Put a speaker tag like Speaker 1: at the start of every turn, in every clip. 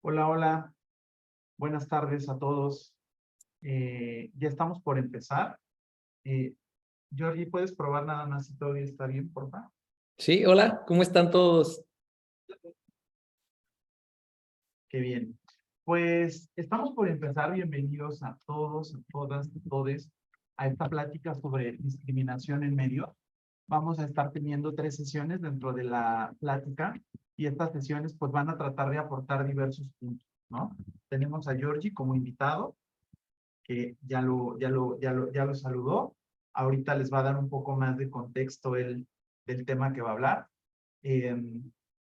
Speaker 1: Hola, hola. Buenas tardes a todos. Ya estamos por empezar. Eh, Georgie, ¿puedes probar nada más si todo está bien, por favor?
Speaker 2: Sí, hola, ¿cómo están todos?
Speaker 1: Qué bien. Pues estamos por empezar. Bienvenidos a todos, a todas, a todes a esta plática sobre discriminación en medios. Vamos a estar teniendo 3 sesiones dentro de la plática y estas sesiones pues van a tratar de aportar diversos puntos, ¿no? Tenemos a Georgie como invitado, que ya lo saludó. Ahorita les va a dar un poco más de contexto del tema que va a hablar. Eh,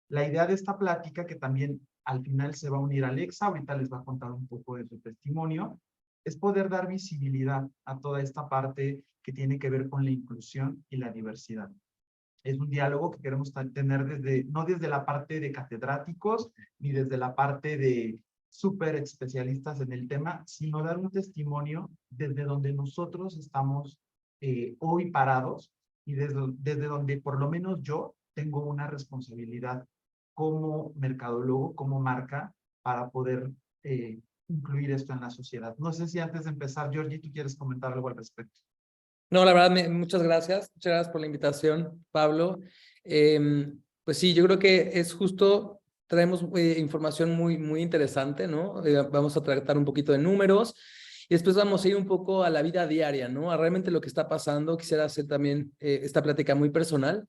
Speaker 1: la idea de esta plática, que también al final se va a unir Alexa, ahorita les va a contar un poco de su testimonio, es poder dar visibilidad a toda esta parte que tiene que ver con la inclusión y la diversidad. Es un diálogo que queremos tener no desde la parte de catedráticos, ni desde la parte de súper especialistas en el tema, sino dar un testimonio desde donde nosotros estamos hoy parados y desde donde por lo menos yo tengo una responsabilidad como mercadólogo, como marca, para poder incluir esto en la sociedad. No sé si antes de empezar, Georgie, tú quieres comentar algo al respecto.
Speaker 2: No, la verdad, muchas gracias por la invitación, Pablo. Pues sí, yo creo que es justo, traemos información muy interesante, ¿no? Vamos a tratar un poquito de números y después vamos a ir un poco a la vida diaria, ¿no? A realmente lo que está pasando. Quisiera hacer también esta plática muy personal.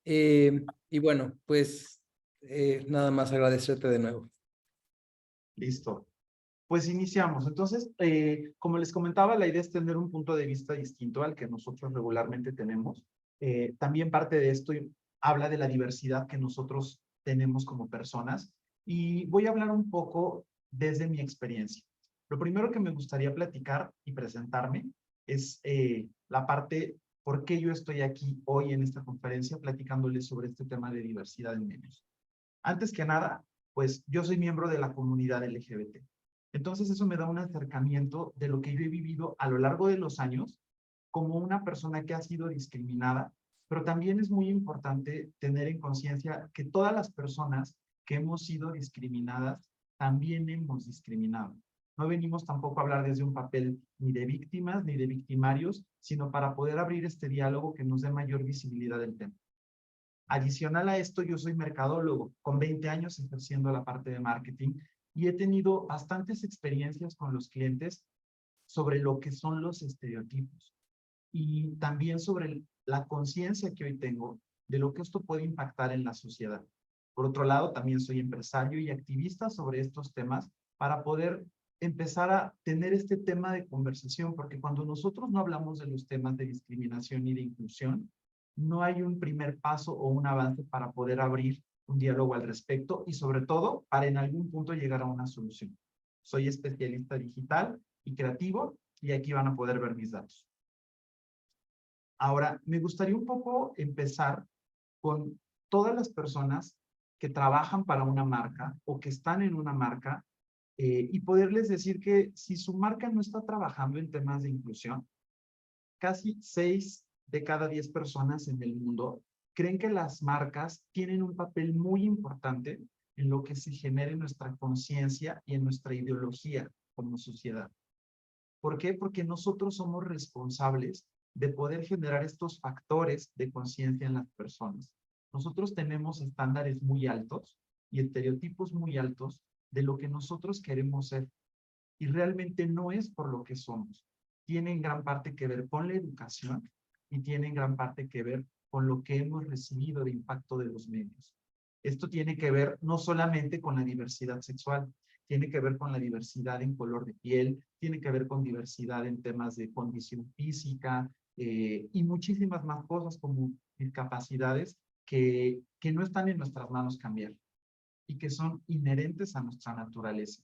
Speaker 2: Y bueno, pues nada más agradecerte de nuevo.
Speaker 1: Listo. Pues iniciamos. Entonces, como les comentaba, la idea es tener un punto de vista distinto al que nosotros regularmente tenemos. También parte de esto habla de la diversidad que nosotros tenemos como personas y voy a hablar un poco desde mi experiencia. Lo primero que me gustaría platicar y presentarme es la parte por qué yo estoy aquí hoy en esta conferencia platicándoles sobre este tema de diversidad en medios. Antes que nada, pues yo soy miembro de la comunidad LGBT. Entonces eso me da un acercamiento de lo que yo he vivido a lo largo de los años como una persona que ha sido discriminada, pero también es muy importante tener en conciencia que todas las personas que hemos sido discriminadas también hemos discriminado. No venimos tampoco a hablar desde un papel ni de víctimas ni de victimarios, sino para poder abrir este diálogo que nos dé mayor visibilidad del tema. Adicional a esto, yo soy mercadólogo, con 20 años ejerciendo la parte de marketing y he tenido bastantes experiencias con los clientes sobre lo que son los estereotipos y también sobre la conciencia que hoy tengo de lo que esto puede impactar en la sociedad. Por otro lado, también soy empresario y activista sobre estos temas para poder empezar a tener este tema de conversación, porque cuando nosotros no hablamos de los temas de discriminación y de inclusión, no hay un primer paso o un avance para poder abrir un diálogo al respecto y sobre todo para en algún punto llegar a una solución. Soy especialista digital y creativo y aquí van a poder ver mis datos. Ahora, me gustaría un poco empezar con todas las personas que trabajan para una marca o que están en una marca y poderles decir que si su marca no está trabajando en temas de inclusión, casi 6 de cada 10 personas en el mundo creen que las marcas tienen un papel muy importante en lo que se genera en nuestra conciencia y en nuestra ideología como sociedad. ¿Por qué? Porque nosotros somos responsables de poder generar estos factores de conciencia en las personas. Nosotros tenemos estándares muy altos y estereotipos muy altos de lo que nosotros queremos ser y realmente no es por lo que somos. Tienen gran parte que ver con la educación y tienen gran parte que ver con lo que hemos recibido de impacto de los medios. Esto tiene que ver no solamente con la diversidad sexual, tiene que ver con la diversidad en color de piel, tiene que ver con diversidad en temas de condición física y muchísimas más cosas como discapacidades que no están en nuestras manos cambiar y que son inherentes a nuestra naturaleza.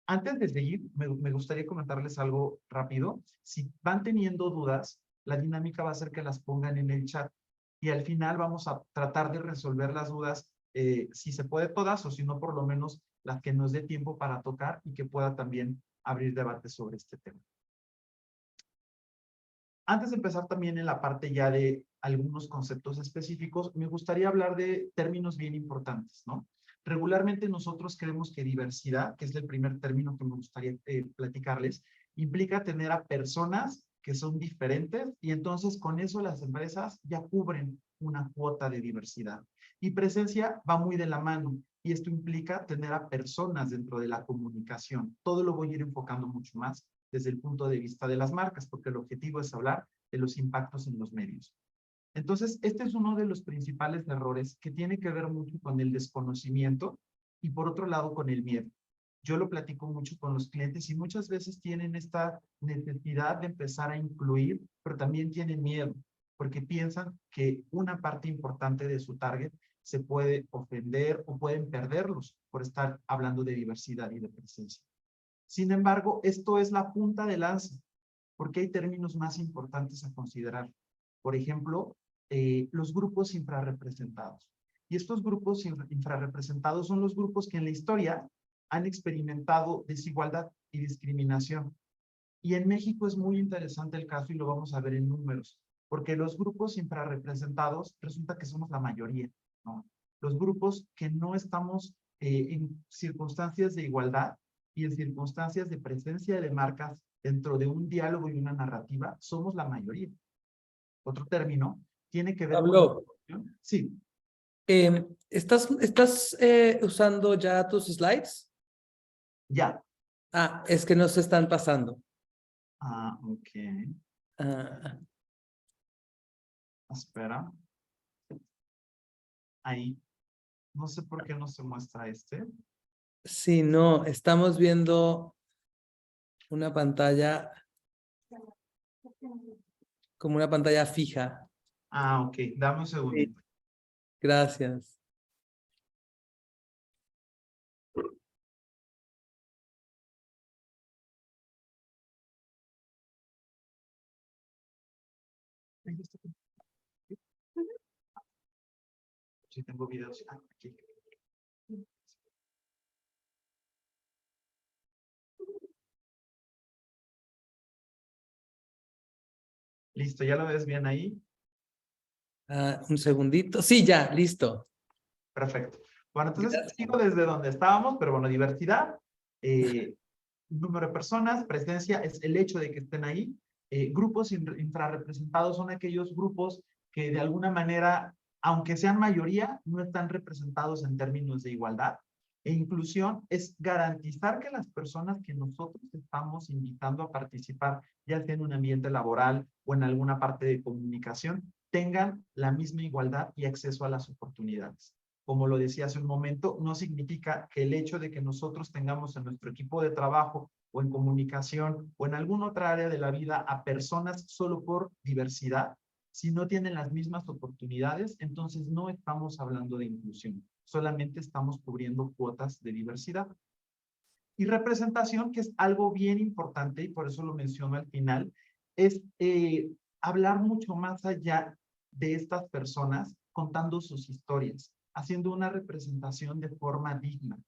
Speaker 1: Antes de seguir, me gustaría comentarles algo rápido. Si van teniendo dudas, la dinámica va a ser que las pongan en el chat y al final vamos a tratar de resolver las dudas, si se puede todas o si no, por lo menos las que nos dé tiempo para tocar y que pueda también abrir debate sobre este tema. Antes de empezar también en la parte ya de algunos conceptos específicos, me gustaría hablar de términos bien importantes, ¿no? Regularmente nosotros creemos que diversidad, que es el primer término que me gustaría platicarles, implica tener a personas que son diferentes y entonces con eso las empresas ya cubren una cuota de diversidad. Y presencia va muy de la mano y esto implica tener a personas dentro de la comunicación. Todo lo voy a ir enfocando mucho más desde el punto de vista de las marcas, porque el objetivo es hablar de los impactos en los medios. Entonces, este es uno de los principales errores que tiene que ver mucho con el desconocimiento y por otro lado con el miedo. Yo lo platico mucho con los clientes y muchas veces tienen esta necesidad de empezar a incluir, pero también tienen miedo porque piensan que una parte importante de su target se puede ofender o pueden perderlos por estar hablando de diversidad y de presencia. Sin embargo, esto es la punta de lanza, porque hay términos más importantes a considerar. Por ejemplo, los grupos infrarrepresentados. Y estos grupos infrarrepresentados son los grupos que en la historia han experimentado desigualdad y discriminación. Y en México es muy interesante el caso y lo vamos a ver en números, porque los grupos infrarrepresentados resulta que somos la mayoría, ¿no? Los grupos que no estamos en circunstancias de igualdad y en circunstancias de presencia de marcas dentro de un diálogo y una narrativa, somos la mayoría. Otro término tiene que ver
Speaker 2: Pablo,
Speaker 1: con... Sí.
Speaker 2: ¿Estás usando ya tus slides?
Speaker 1: Ya.
Speaker 2: Ah, es que no se están pasando.
Speaker 1: Ah, ok.
Speaker 2: Ah,
Speaker 1: Espera. Ahí. No sé por qué no se muestra este.
Speaker 2: sí, no, estamos viendo una pantalla como una pantalla fija.
Speaker 1: Ah, ok. Dame un
Speaker 2: Sí,
Speaker 1: segundito.
Speaker 2: gracias.
Speaker 1: Sí, tengo videos. Ah, aquí. Listo, ¿ya lo ves bien ahí?
Speaker 2: Ah, un segundito. Sí, ya, listo.
Speaker 1: Perfecto. Bueno, entonces
Speaker 2: Gracias.
Speaker 1: sigo desde donde estábamos, pero bueno, diversidad, número de personas, presencia es el hecho de que estén ahí. Grupos infrarrepresentados son aquellos grupos que de alguna manera, aunque sean mayoría, no están representados en términos de igualdad. E inclusión es garantizar que las personas que nosotros estamos invitando a participar, ya sea en un ambiente laboral o en alguna parte de comunicación, tengan la misma igualdad y acceso a las oportunidades. Como lo decía hace un momento, no significa que el hecho de que nosotros tengamos en nuestro equipo de trabajo o en comunicación o en alguna otra área de la vida a personas solo por diversidad, si no tienen las mismas oportunidades, entonces no estamos hablando de inclusión, solamente estamos cubriendo cuotas de diversidad. Y representación, que es algo bien importante y por eso lo menciono al final, es hablar mucho más allá de estas personas contando sus historias, haciendo una representación de forma digna,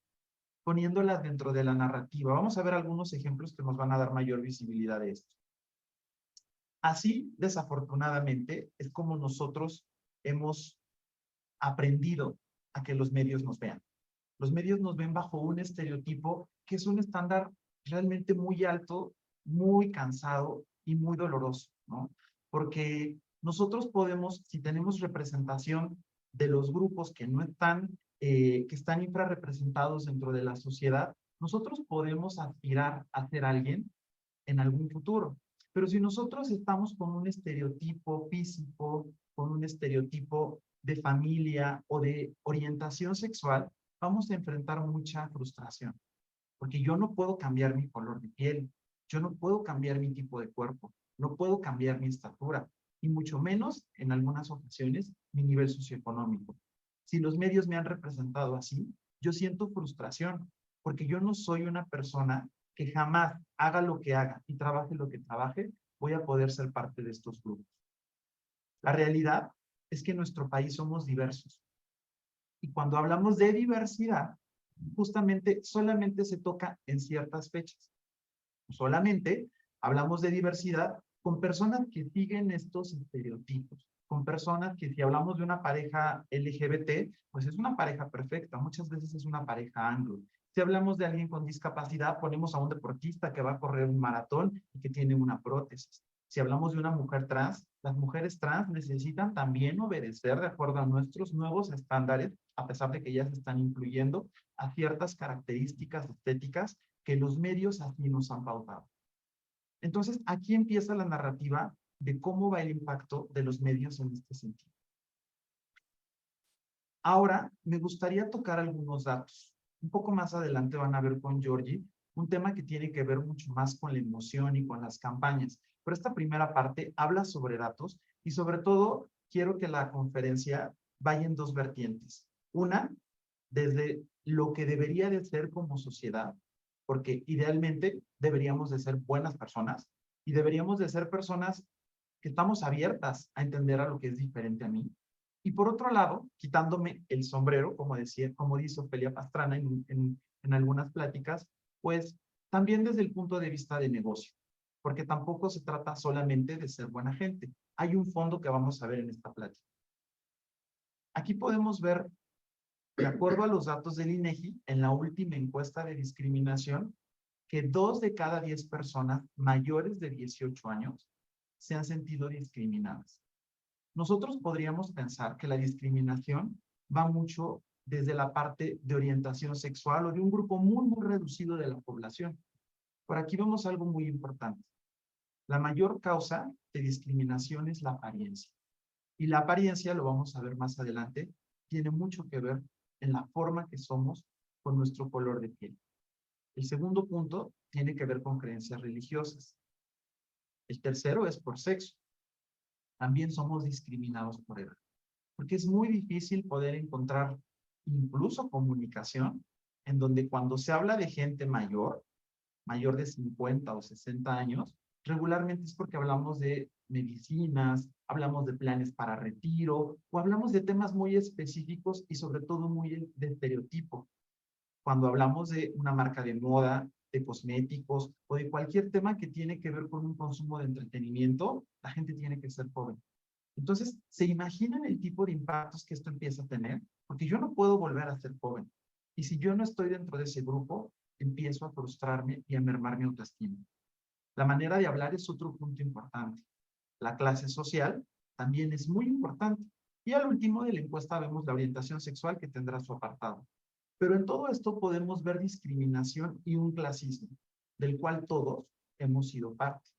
Speaker 1: poniéndolas dentro de la narrativa. Vamos a ver algunos ejemplos que nos van a dar mayor visibilidad de esto. Así, desafortunadamente, es como nosotros hemos aprendido a que los medios nos vean. Los medios nos ven bajo un estereotipo que es un estándar realmente muy alto, muy cansado y muy doloroso, ¿no? Porque nosotros podemos, si tenemos representación de los grupos que no están, que están infrarrepresentados dentro de la sociedad, nosotros podemos aspirar a ser alguien en algún futuro. Pero si nosotros estamos con un estereotipo físico, con un estereotipo de familia o de orientación sexual, vamos a enfrentar mucha frustración, porque yo no puedo cambiar mi color de piel, yo no puedo cambiar mi tipo de cuerpo, no puedo cambiar mi estatura, y mucho menos, en algunas ocasiones, mi nivel socioeconómico. Si los medios me han representado así, yo siento frustración, porque yo no soy una persona que jamás haga lo que haga y trabaje lo que trabaje, voy a poder ser parte de estos grupos. La realidad es que en nuestro país somos diversos. Y cuando hablamos de diversidad, justamente solamente se toca en ciertas fechas. Solamente hablamos de diversidad con personas que siguen estos estereotipos. con personas que si hablamos de una pareja LGBT, pues es una pareja perfecta, muchas veces es una pareja anglo. Si hablamos de alguien con discapacidad, ponemos a un deportista que va a correr un maratón y que tiene una prótesis. Si hablamos de una mujer trans, las mujeres trans necesitan también obedecer de acuerdo a nuestros nuevos estándares, a pesar de que ellas están incluyendo a ciertas características estéticas que los medios así nos han pautado. Entonces, aquí empieza la narrativa de cómo va el impacto de los medios en este sentido. Ahora, me gustaría tocar algunos datos. Un poco más adelante van a ver con Georgie un tema que tiene que ver mucho más con la emoción y con las campañas. Pero esta primera parte habla sobre datos y sobre todo quiero que la conferencia vaya en dos vertientes. Una, desde lo que debería de ser como sociedad, porque idealmente deberíamos de ser buenas personas y deberíamos de ser personas que estamos abiertas a entender a lo que es diferente a mí. Y por otro lado, quitándome el sombrero, como decía, como dice Ofelia Pastrana en algunas pláticas, pues también desde el punto de vista de negocio, porque tampoco se trata solamente de ser buena gente. Hay un fondo que vamos a ver en esta plática. Aquí podemos ver, de acuerdo a los datos del INEGI, en la última encuesta de discriminación, que 2 de cada 10 personas mayores de 18 años se han sentido discriminadas. Nosotros podríamos pensar que la discriminación va mucho desde la parte de orientación sexual o de un grupo muy, muy reducido de la población. Por aquí vemos algo muy importante. La mayor causa de discriminación es la apariencia. Y la apariencia, lo vamos a ver más adelante, tiene mucho que ver en la forma que somos con nuestro color de piel. El segundo punto tiene que ver con creencias religiosas. El tercero es por sexo. También somos discriminados por edad, porque es muy difícil poder encontrar incluso comunicación en donde cuando se habla de gente mayor, mayor de 50 o 60 años, regularmente es porque hablamos de medicinas, hablamos de planes para retiro o hablamos de temas muy específicos y sobre todo muy de estereotipo. Cuando hablamos de una marca de moda, de cosméticos o de cualquier tema que tiene que ver con un consumo de entretenimiento, la gente tiene que ser joven. Entonces, ¿se imaginan el tipo de impactos que esto empieza a tener? Porque yo no puedo volver a ser joven. Y si yo no estoy dentro de ese grupo, empiezo a frustrarme y a mermar mi autoestima. La manera de hablar es otro punto importante. La clase social también es muy importante. Y al último de la encuesta vemos la orientación sexual que tendrá su apartado. Pero en todo esto podemos ver discriminación y un clasismo, del cual todos hemos sido parte.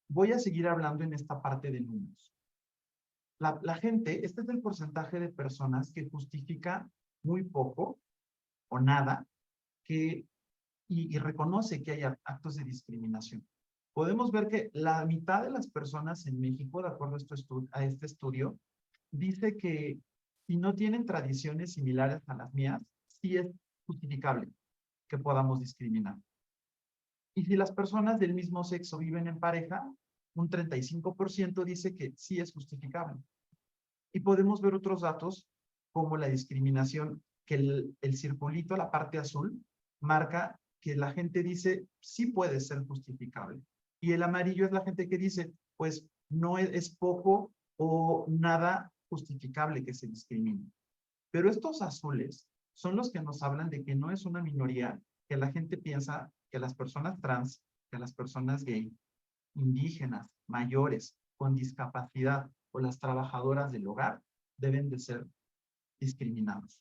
Speaker 1: Voy a seguir hablando en esta parte de números. La gente, este es el porcentaje de personas que justifica muy poco o nada que, y reconoce que hay actos de discriminación. Podemos ver que la mitad de las personas en México, de acuerdo a este estudio, dice que si no tienen tradiciones similares a las mías, sí es justificable que podamos discriminar. Y si las personas del mismo sexo viven en pareja, un 35% dice que sí es justificable. Y podemos ver otros datos como la discriminación, que el circulito, la parte azul, marca que la gente dice sí puede ser justificable. Y el amarillo es la gente que dice, pues no es poco o nada justificable que se discrimine. Pero estos azules son los que nos hablan de que no es una minoría, que la gente piensa que las personas trans, que las personas gay, indígenas, mayores, con discapacidad o las trabajadoras del hogar deben de ser discriminados.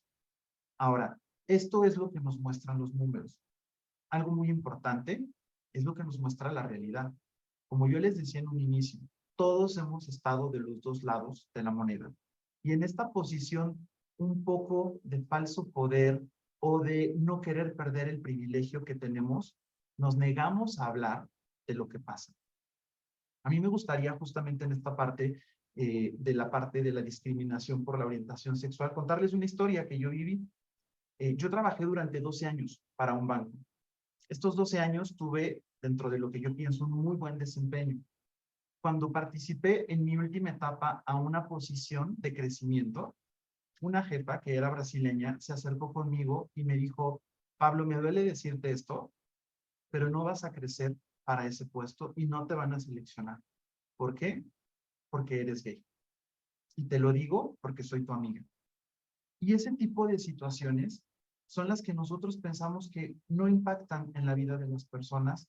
Speaker 1: Ahora, esto es lo que nos muestran los números. Algo muy importante es lo que nos muestra la realidad. Como yo les decía en un inicio, todos hemos estado de los dos lados de la moneda. Y en esta posición un poco de falso poder o de no querer perder el privilegio que tenemos, nos negamos a hablar de lo que pasa. A mí me gustaría justamente en esta parte, de la parte de la discriminación por la orientación sexual, contarles una historia que yo viví. Yo trabajé durante 12 años para un banco. Estos 12 años tuve, dentro de lo que yo pienso, un muy buen desempeño. Cuando participé en mi última etapa a una posición de crecimiento, una jefa que era brasileña se acercó conmigo y me dijo, Pablo, me duele decirte esto, pero no vas a crecer para ese puesto y no te van a seleccionar. ¿Por qué? porque eres gay. Y te lo digo porque soy tu amiga. Y ese tipo de situaciones son las que nosotros pensamos que no impactan en la vida de las personas,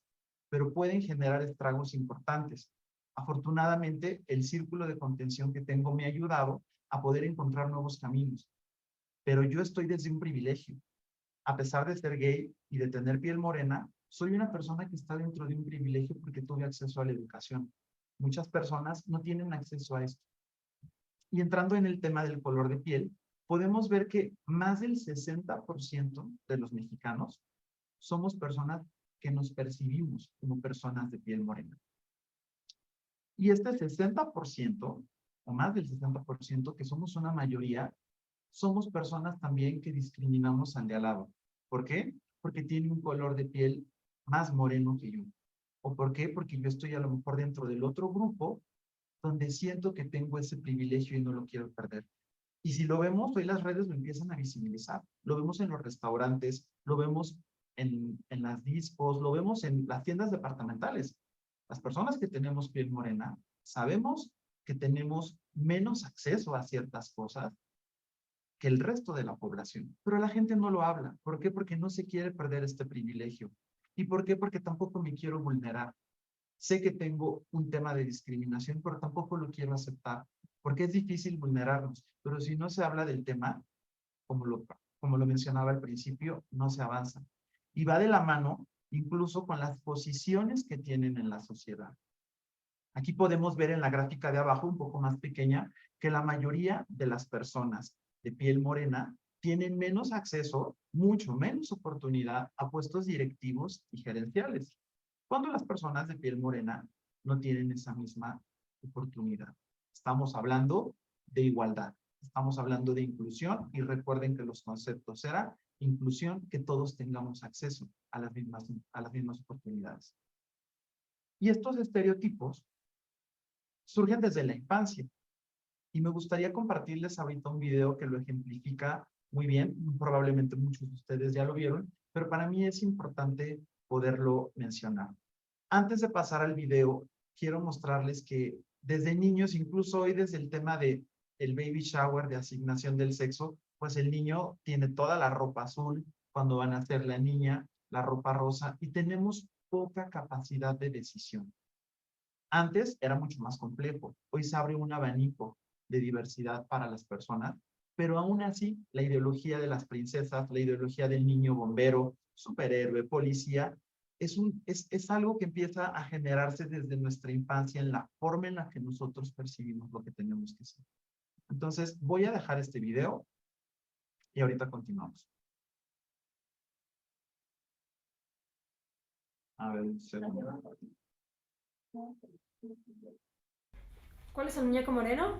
Speaker 1: pero pueden generar estragos importantes. Afortunadamente, el círculo de contención que tengo me ha ayudado a poder encontrar nuevos caminos, pero yo estoy desde un privilegio. A pesar de ser gay y de tener piel morena, soy una persona que está dentro de un privilegio porque tuve acceso a la educación. Muchas personas no tienen acceso a esto. Y entrando en el tema del color de piel, podemos ver que más del 60% de los mexicanos somos personas que nos percibimos como personas de piel morena. Y este 60%, o más del 60%, que somos una mayoría, somos personas también que discriminamos al de al lado. ¿Por qué? Porque tiene un color de piel más moreno que yo. ¿O por qué? Porque yo estoy a lo mejor dentro del otro grupo donde siento que tengo ese privilegio y no lo quiero perder. Y si lo vemos, hoy las redes lo empiezan a visibilizar. Lo vemos en los restaurantes, lo vemos en las discos, lo vemos en las tiendas departamentales. Las personas que tenemos piel morena sabemos que tenemos menos acceso a ciertas cosas que el resto de la población. Pero la gente no lo habla. ¿Por qué? Porque no se quiere perder este privilegio. ¿Y por qué? Porque tampoco me quiero vulnerar. Sé que tengo un tema de discriminación, pero tampoco lo quiero aceptar, porque es difícil vulnerarnos. Pero si no se habla del tema, como lo mencionaba al principio, no se avanza. Y va de la mano incluso con las posiciones que tienen en la sociedad. Aquí podemos ver en la gráfica de abajo, un poco más pequeña, que la mayoría de las personas de piel morena tienen menos acceso, mucho menos oportunidad a puestos directivos y gerenciales, cuando las personas de piel morena no tienen esa misma oportunidad. Estamos hablando de igualdad, estamos hablando de inclusión y recuerden que los conceptos eran inclusión, que todos tengamos acceso a las mismas oportunidades. Y estos estereotipos surgen desde la infancia. Y me gustaría compartirles ahorita un video que lo ejemplifica muy bien. Probablemente muchos de ustedes ya lo vieron, pero para mí es importante poderlo mencionar. Antes de pasar al video, quiero mostrarles que desde niños, incluso hoy desde el tema de el baby shower, de asignación del sexo, pues el niño tiene toda la ropa azul, cuando van a hacer la niña, la ropa rosa, y tenemos poca capacidad de decisión. Antes era mucho más complejo. Hoy se abre un abanico de diversidad para las personas, pero aún así la ideología de las princesas, la ideología del niño bombero, superhéroe, policía, es algo que empieza a generarse desde nuestra infancia en la forma en la que nosotros percibimos lo que tenemos que ser. Entonces, voy a dejar este video y ahorita continuamos. A ver, un segundo.
Speaker 3: ¿Cuál es el muñeco moreno?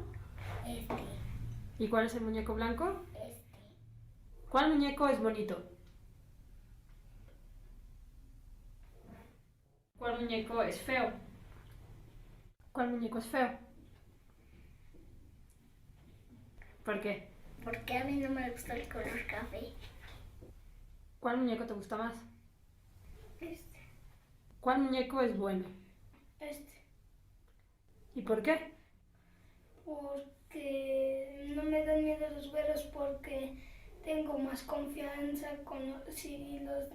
Speaker 4: Este,
Speaker 3: ¿Y cuál es el muñeco blanco?
Speaker 4: este,
Speaker 3: ¿Cuál muñeco es bonito? ¿Cuál muñeco es feo? ¿Cuál muñeco es feo? ¿Por qué?
Speaker 4: porque a mí no me gusta el color café.
Speaker 3: ¿Cuál muñeco te gusta más?
Speaker 4: Este,
Speaker 3: ¿Cuál muñeco es bueno?
Speaker 4: este,
Speaker 3: ¿Y por qué?
Speaker 4: porque no me dan miedo los güeros porque tengo más confianza con si los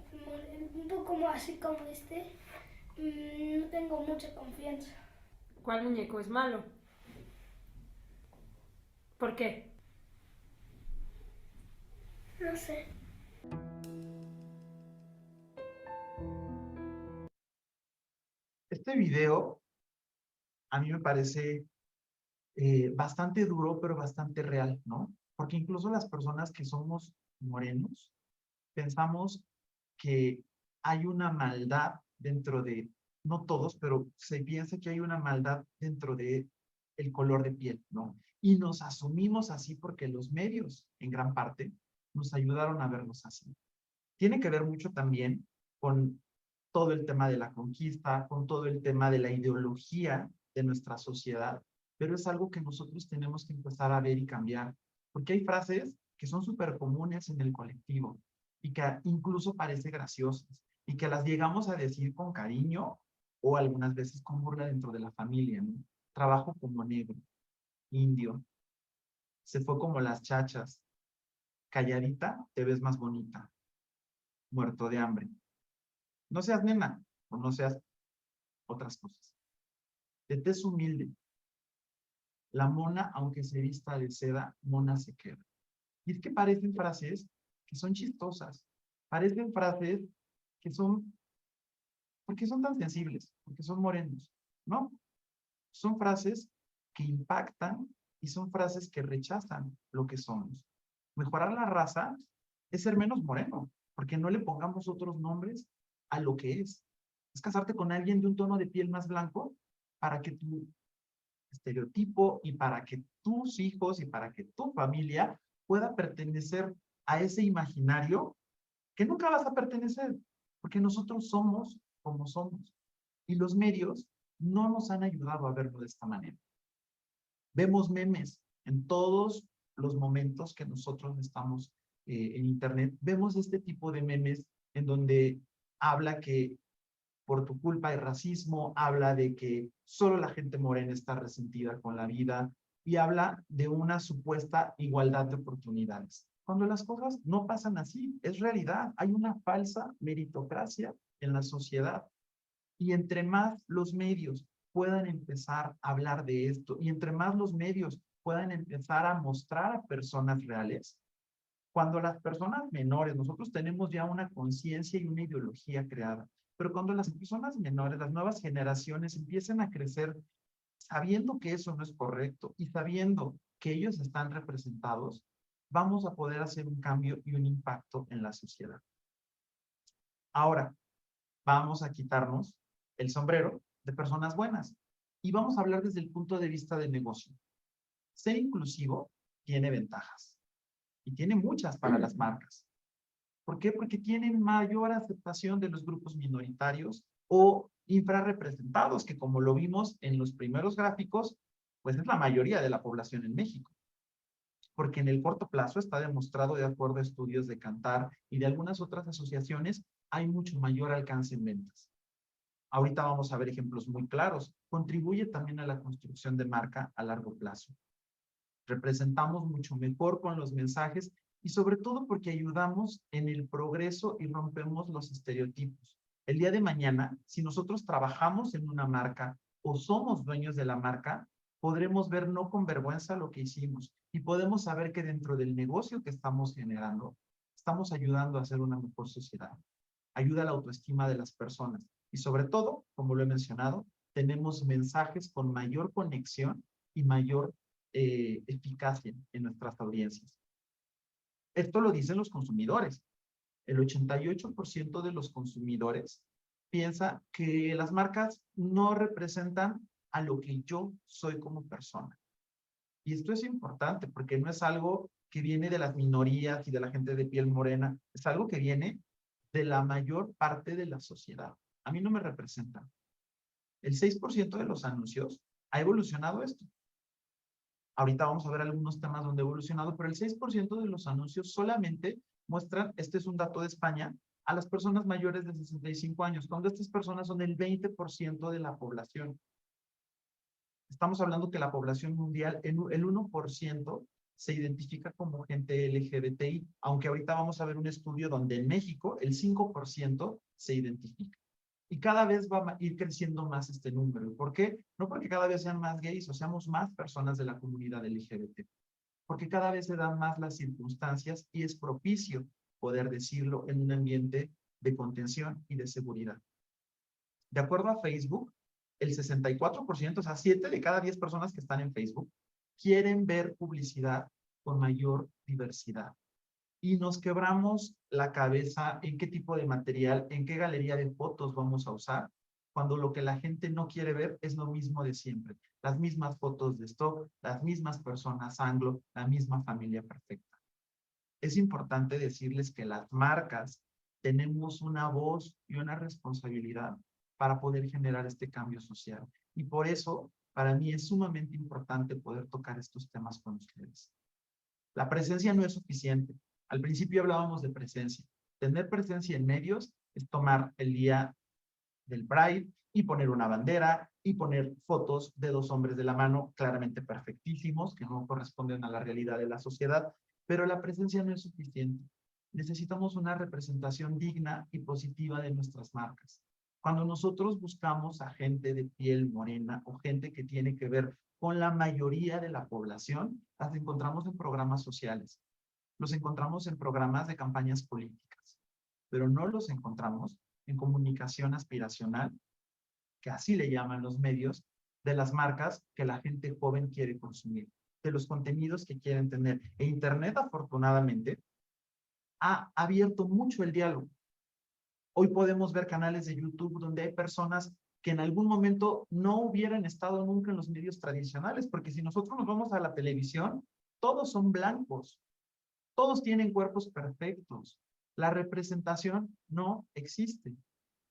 Speaker 4: un poco más así como este, no tengo mucha confianza.
Speaker 3: ¿Cuál muñeco es malo? ¿Por qué?
Speaker 4: No sé.
Speaker 1: Este video a mí me parece bastante duro, pero bastante real, ¿no? Porque incluso las personas que somos morenos, pensamos que hay una maldad dentro de, no todos, pero se piensa que hay una maldad dentro de el color de piel, ¿no? Y nos asumimos así porque los medios, en gran parte, nos ayudaron a vernos así. Tiene que ver mucho también con todo el tema de la conquista, con todo el tema de la ideología de nuestra sociedad, pero es algo que nosotros tenemos que empezar a ver y cambiar, porque hay frases que son súper comunes en el colectivo y que incluso parece graciosas y que las llegamos a decir con cariño o algunas veces con burla dentro de la familia, ¿no? trabajo como negro, indio, se fue como las chachas, calladita, te ves más bonita, muerto de hambre. No seas nena, o no seas otras cosas. De tez humilde, la mona, aunque se vista de seda, mona se queda. Y es que parecen frases que son chistosas, parecen frases que son, ¿por qué son tan sensibles? Porque son morenos, ¿no? Son frases que impactan y son frases que rechazan lo que somos. Mejorar la raza es ser menos moreno, porque no le pongamos otros nombres a lo que es. Es casarte con alguien de un tono de piel más blanco para que tu estereotipo y para que tus hijos y para que tu familia pueda pertenecer a ese imaginario que nunca vas a pertenecer, porque nosotros somos como somos. Y los medios no nos han ayudado a verlo de esta manera. Vemos memes en todos los momentos que nosotros estamos en internet. Vemos este tipo de memes en donde habla que por tu culpa hay racismo, habla de que solo la gente morena está resentida con la vida y habla de una supuesta igualdad de oportunidades. Cuando las cosas no pasan así, es realidad. Hay una falsa meritocracia en la sociedad. Y entre más los medios puedan empezar a hablar de esto y entre más los medios puedan empezar a mostrar a personas reales, cuando las personas menores, nosotros tenemos ya una conciencia y una ideología creada, pero cuando las personas menores, las nuevas generaciones empiecen a crecer sabiendo que eso no es correcto y sabiendo que ellos están representados, vamos a poder hacer un cambio y un impacto en la sociedad. Ahora, vamos a quitarnos el sombrero de personas buenas y vamos a hablar desde el punto de vista del negocio. Ser inclusivo tiene ventajas y tiene muchas para las marcas. ¿Por qué? Porque tienen mayor aceptación de los grupos minoritarios o infrarrepresentados, que como lo vimos en los primeros gráficos, pues es la mayoría de la población en México. Porque en el corto plazo está demostrado, de acuerdo a estudios de Kantar y de algunas otras asociaciones, hay mucho mayor alcance en ventas. Ahorita vamos a ver ejemplos muy claros. Contribuye también a la construcción de marca a largo plazo. Representamos mucho mejor con los mensajes y sobre todo porque ayudamos en el progreso y rompemos los estereotipos. El día de mañana, si nosotros trabajamos en una marca o somos dueños de la marca, podremos ver no con vergüenza lo que hicimos y podemos saber que dentro del negocio que estamos generando, estamos ayudando a hacer una mejor sociedad. Ayuda a la autoestima de las personas y sobre todo, como lo he mencionado, tenemos mensajes con mayor conexión y mayor eficacia en nuestras audiencias. Esto lo dicen los consumidores. El 88% de los consumidores piensa que las marcas no representan a lo que yo soy como persona. Y esto es importante porque no es algo que viene de las minorías y de la gente de piel morena, es algo que viene de la mayor parte de la sociedad. A mí no me representan. El 6% de los anuncios ha evolucionado esto. Ahorita vamos a ver algunos temas donde ha evolucionado, pero el 6% de los anuncios solamente muestran, este es un dato de España, a las personas mayores de 65 años, cuando estas personas son el 20% de la población. Estamos hablando que la población mundial, el 1% se identifica como gente LGBTI, aunque ahorita vamos a ver un estudio donde en México el 5% se identifica. Y cada vez va a ir creciendo más este número. ¿Por qué? No porque cada vez sean más gays o seamos más personas de la comunidad LGBT, porque cada vez se dan más las circunstancias y es propicio poder decirlo en un ambiente de contención y de seguridad. De acuerdo a Facebook, el 64%, o sea, 7 de cada 10 personas que están en Facebook, quieren ver publicidad con mayor diversidad. Y nos quebramos la cabeza en qué tipo de material, en qué galería de fotos vamos a usar, cuando lo que la gente no quiere ver es lo mismo de siempre. Las mismas fotos de stock, las mismas personas anglo, la misma familia perfecta. Es importante decirles que las marcas tenemos una voz y una responsabilidad para poder generar este cambio social. Y por eso, para mí es sumamente importante poder tocar estos temas con ustedes. La presencia no es suficiente. Al principio hablábamos de presencia. Tener presencia en medios es tomar el día del Pride y poner una bandera y poner fotos de dos hombres de la mano, claramente perfectísimos, que no corresponden a la realidad de la sociedad, pero la presencia no es suficiente. Necesitamos una representación digna y positiva de nuestras marcas. Cuando nosotros buscamos a gente de piel morena o gente que tiene que ver con la mayoría de la población, las encontramos en programas sociales, los encontramos en programas de campañas políticas, pero no los encontramos en comunicación aspiracional, que así le llaman los medios, de las marcas que la gente joven quiere consumir, de los contenidos que quieren tener. E Internet, afortunadamente, ha abierto mucho el diálogo. Hoy podemos ver canales de YouTube donde hay personas que en algún momento no hubieran estado nunca en los medios tradicionales, porque si nosotros nos vamos a la televisión, todos son blancos, todos tienen cuerpos perfectos. La representación no existe,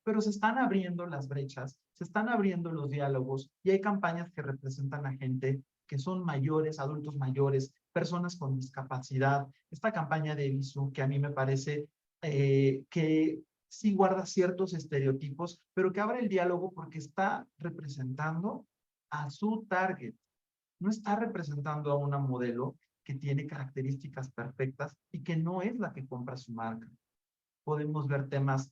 Speaker 1: pero se están abriendo las brechas, se están abriendo los diálogos y hay campañas que representan a gente que son mayores, adultos mayores, personas con discapacidad. Esta campaña de Visu, que a mí me parece que sí guarda ciertos estereotipos, pero que abre el diálogo porque está representando a su target. No está representando a una modelo que tiene características perfectas y que no es la que compra su marca. Podemos ver temas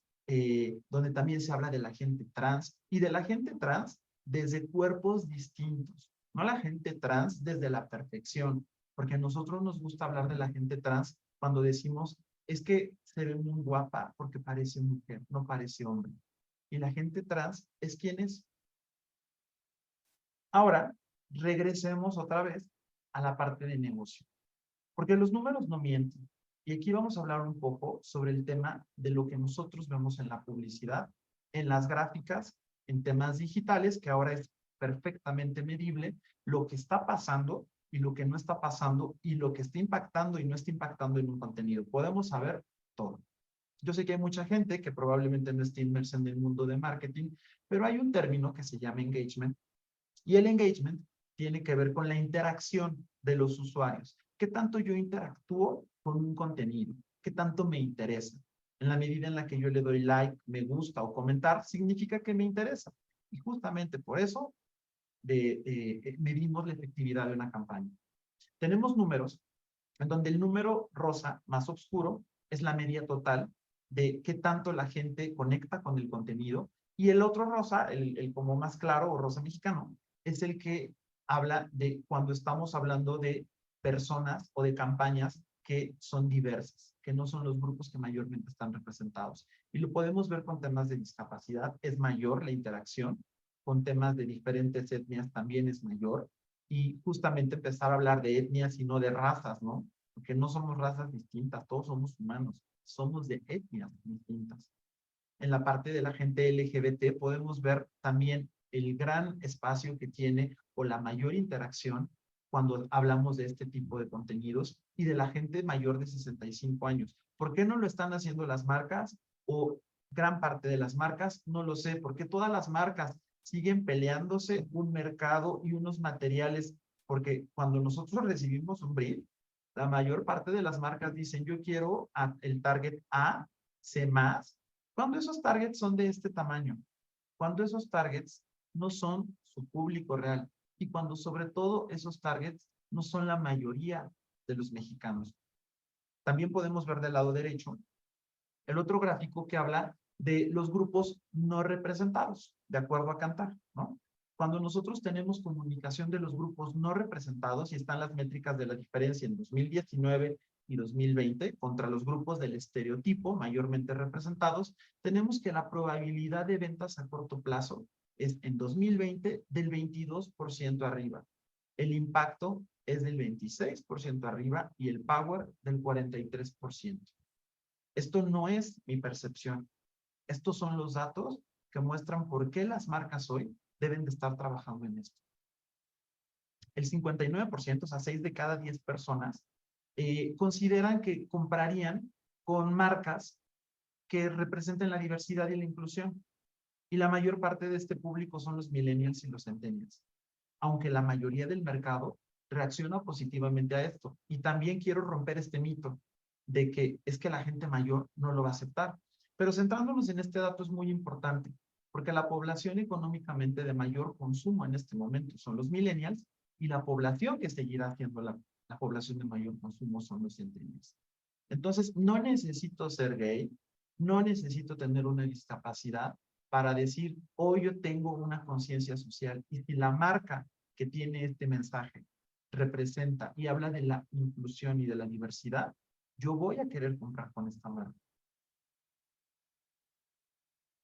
Speaker 1: donde también se habla de la gente trans y de la gente trans desde cuerpos distintos, no la gente trans desde la perfección, porque a nosotros nos gusta hablar de la gente trans cuando decimos es que se ve muy guapa porque parece mujer, no parece hombre. Y la gente trans es quien es. Ahora, regresemos otra vez a la parte de negocio, porque los números no mienten. Y aquí vamos a hablar un poco sobre el tema de lo que nosotros vemos en la publicidad, en las gráficas, en temas digitales, que ahora es perfectamente medible, lo que está pasando y lo que no está pasando y lo que está impactando y no está impactando en un contenido. Podemos saber todo. Yo sé que hay mucha gente que probablemente no esté inmersa en el mundo de marketing, pero hay un término que se llama engagement, y el engagement tiene que ver con la interacción de los usuarios. ¿Qué tanto yo interactúo con un contenido? ¿Qué tanto me interesa? En la medida en la que yo le doy like, me gusta o comentar, significa que me interesa. Y justamente por eso medimos la efectividad de una campaña. Tenemos números en donde el número rosa más oscuro es la media total de qué tanto la gente conecta con el contenido, y el otro rosa, el como más claro o rosa mexicano, es el que habla de cuando estamos hablando de personas o de campañas que son diversas, que no son los grupos que mayormente están representados. Y lo podemos ver con temas de discapacidad, es mayor la interacción, con temas de diferentes etnias también es mayor, y justamente empezar a hablar de etnias y no de razas, ¿no? Porque no somos razas distintas, todos somos humanos, somos de etnias distintas. En la parte de la gente LGBT podemos ver también el gran espacio que tiene o la mayor interacción cuando hablamos de este tipo de contenidos y de la gente mayor de 65 años. ¿Por qué no lo están haciendo las marcas o gran parte de las marcas? No lo sé. ¿Por qué todas las marcas siguen peleándose un mercado y unos materiales? Porque cuando nosotros recibimos un brief, la mayor parte de las marcas dicen, yo quiero el target A, C+, cuando esos targets son de este tamaño, cuando esos targets no son su público real y cuando sobre todo esos targets no son la mayoría de los mexicanos. También podemos ver del lado derecho el otro gráfico que habla de los grupos no representados, de acuerdo a Kantar, ¿no? Cuando nosotros tenemos comunicación de los grupos no representados, y están las métricas de la diferencia en 2019 y 2020 contra los grupos del estereotipo mayormente representados, tenemos que la probabilidad de ventas a corto plazo es en 2020 del 22% arriba. El impacto es del 26% arriba y el power del 43%. Esto no es mi percepción. Estos son los datos que muestran por qué las marcas hoy deben de estar trabajando en esto. El 59%, o sea, 6 de cada 10 personas, consideran que comprarían con marcas que representen la diversidad y la inclusión. Y la mayor parte de este público son los millennials y los centennials. Aunque la mayoría del mercado reacciona positivamente a esto. Y también quiero romper este mito de que es que la gente mayor no lo va a aceptar. Pero centrándonos en este dato es muy importante, porque la población económicamente de mayor consumo en este momento son los millennials y la población que seguirá siendo la población de mayor consumo son los centennials. Entonces, no necesito ser gay, no necesito tener una discapacidad para decir, hoy yo tengo una conciencia social y si la marca que tiene este mensaje representa y habla de la inclusión y de la diversidad, yo voy a querer comprar con esta marca.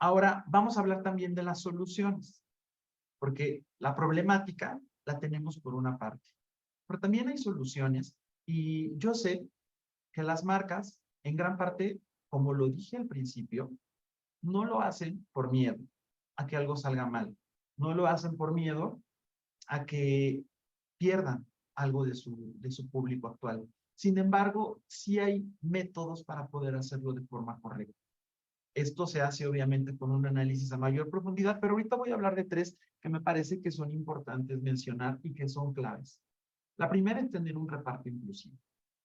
Speaker 1: Ahora, vamos a hablar también de las soluciones, porque la problemática la tenemos por una parte, pero también hay soluciones y yo sé que las marcas, en gran parte, como lo dije al principio, no lo hacen por miedo a que algo salga mal, no lo hacen por miedo a que pierdan algo de su público actual. Sin embargo, sí hay métodos para poder hacerlo de forma correcta. Esto se hace obviamente con un análisis a mayor profundidad, pero ahorita voy a hablar de 3 que me parece que son importantes mencionar y que son claves. La primera es tener un reparto inclusivo,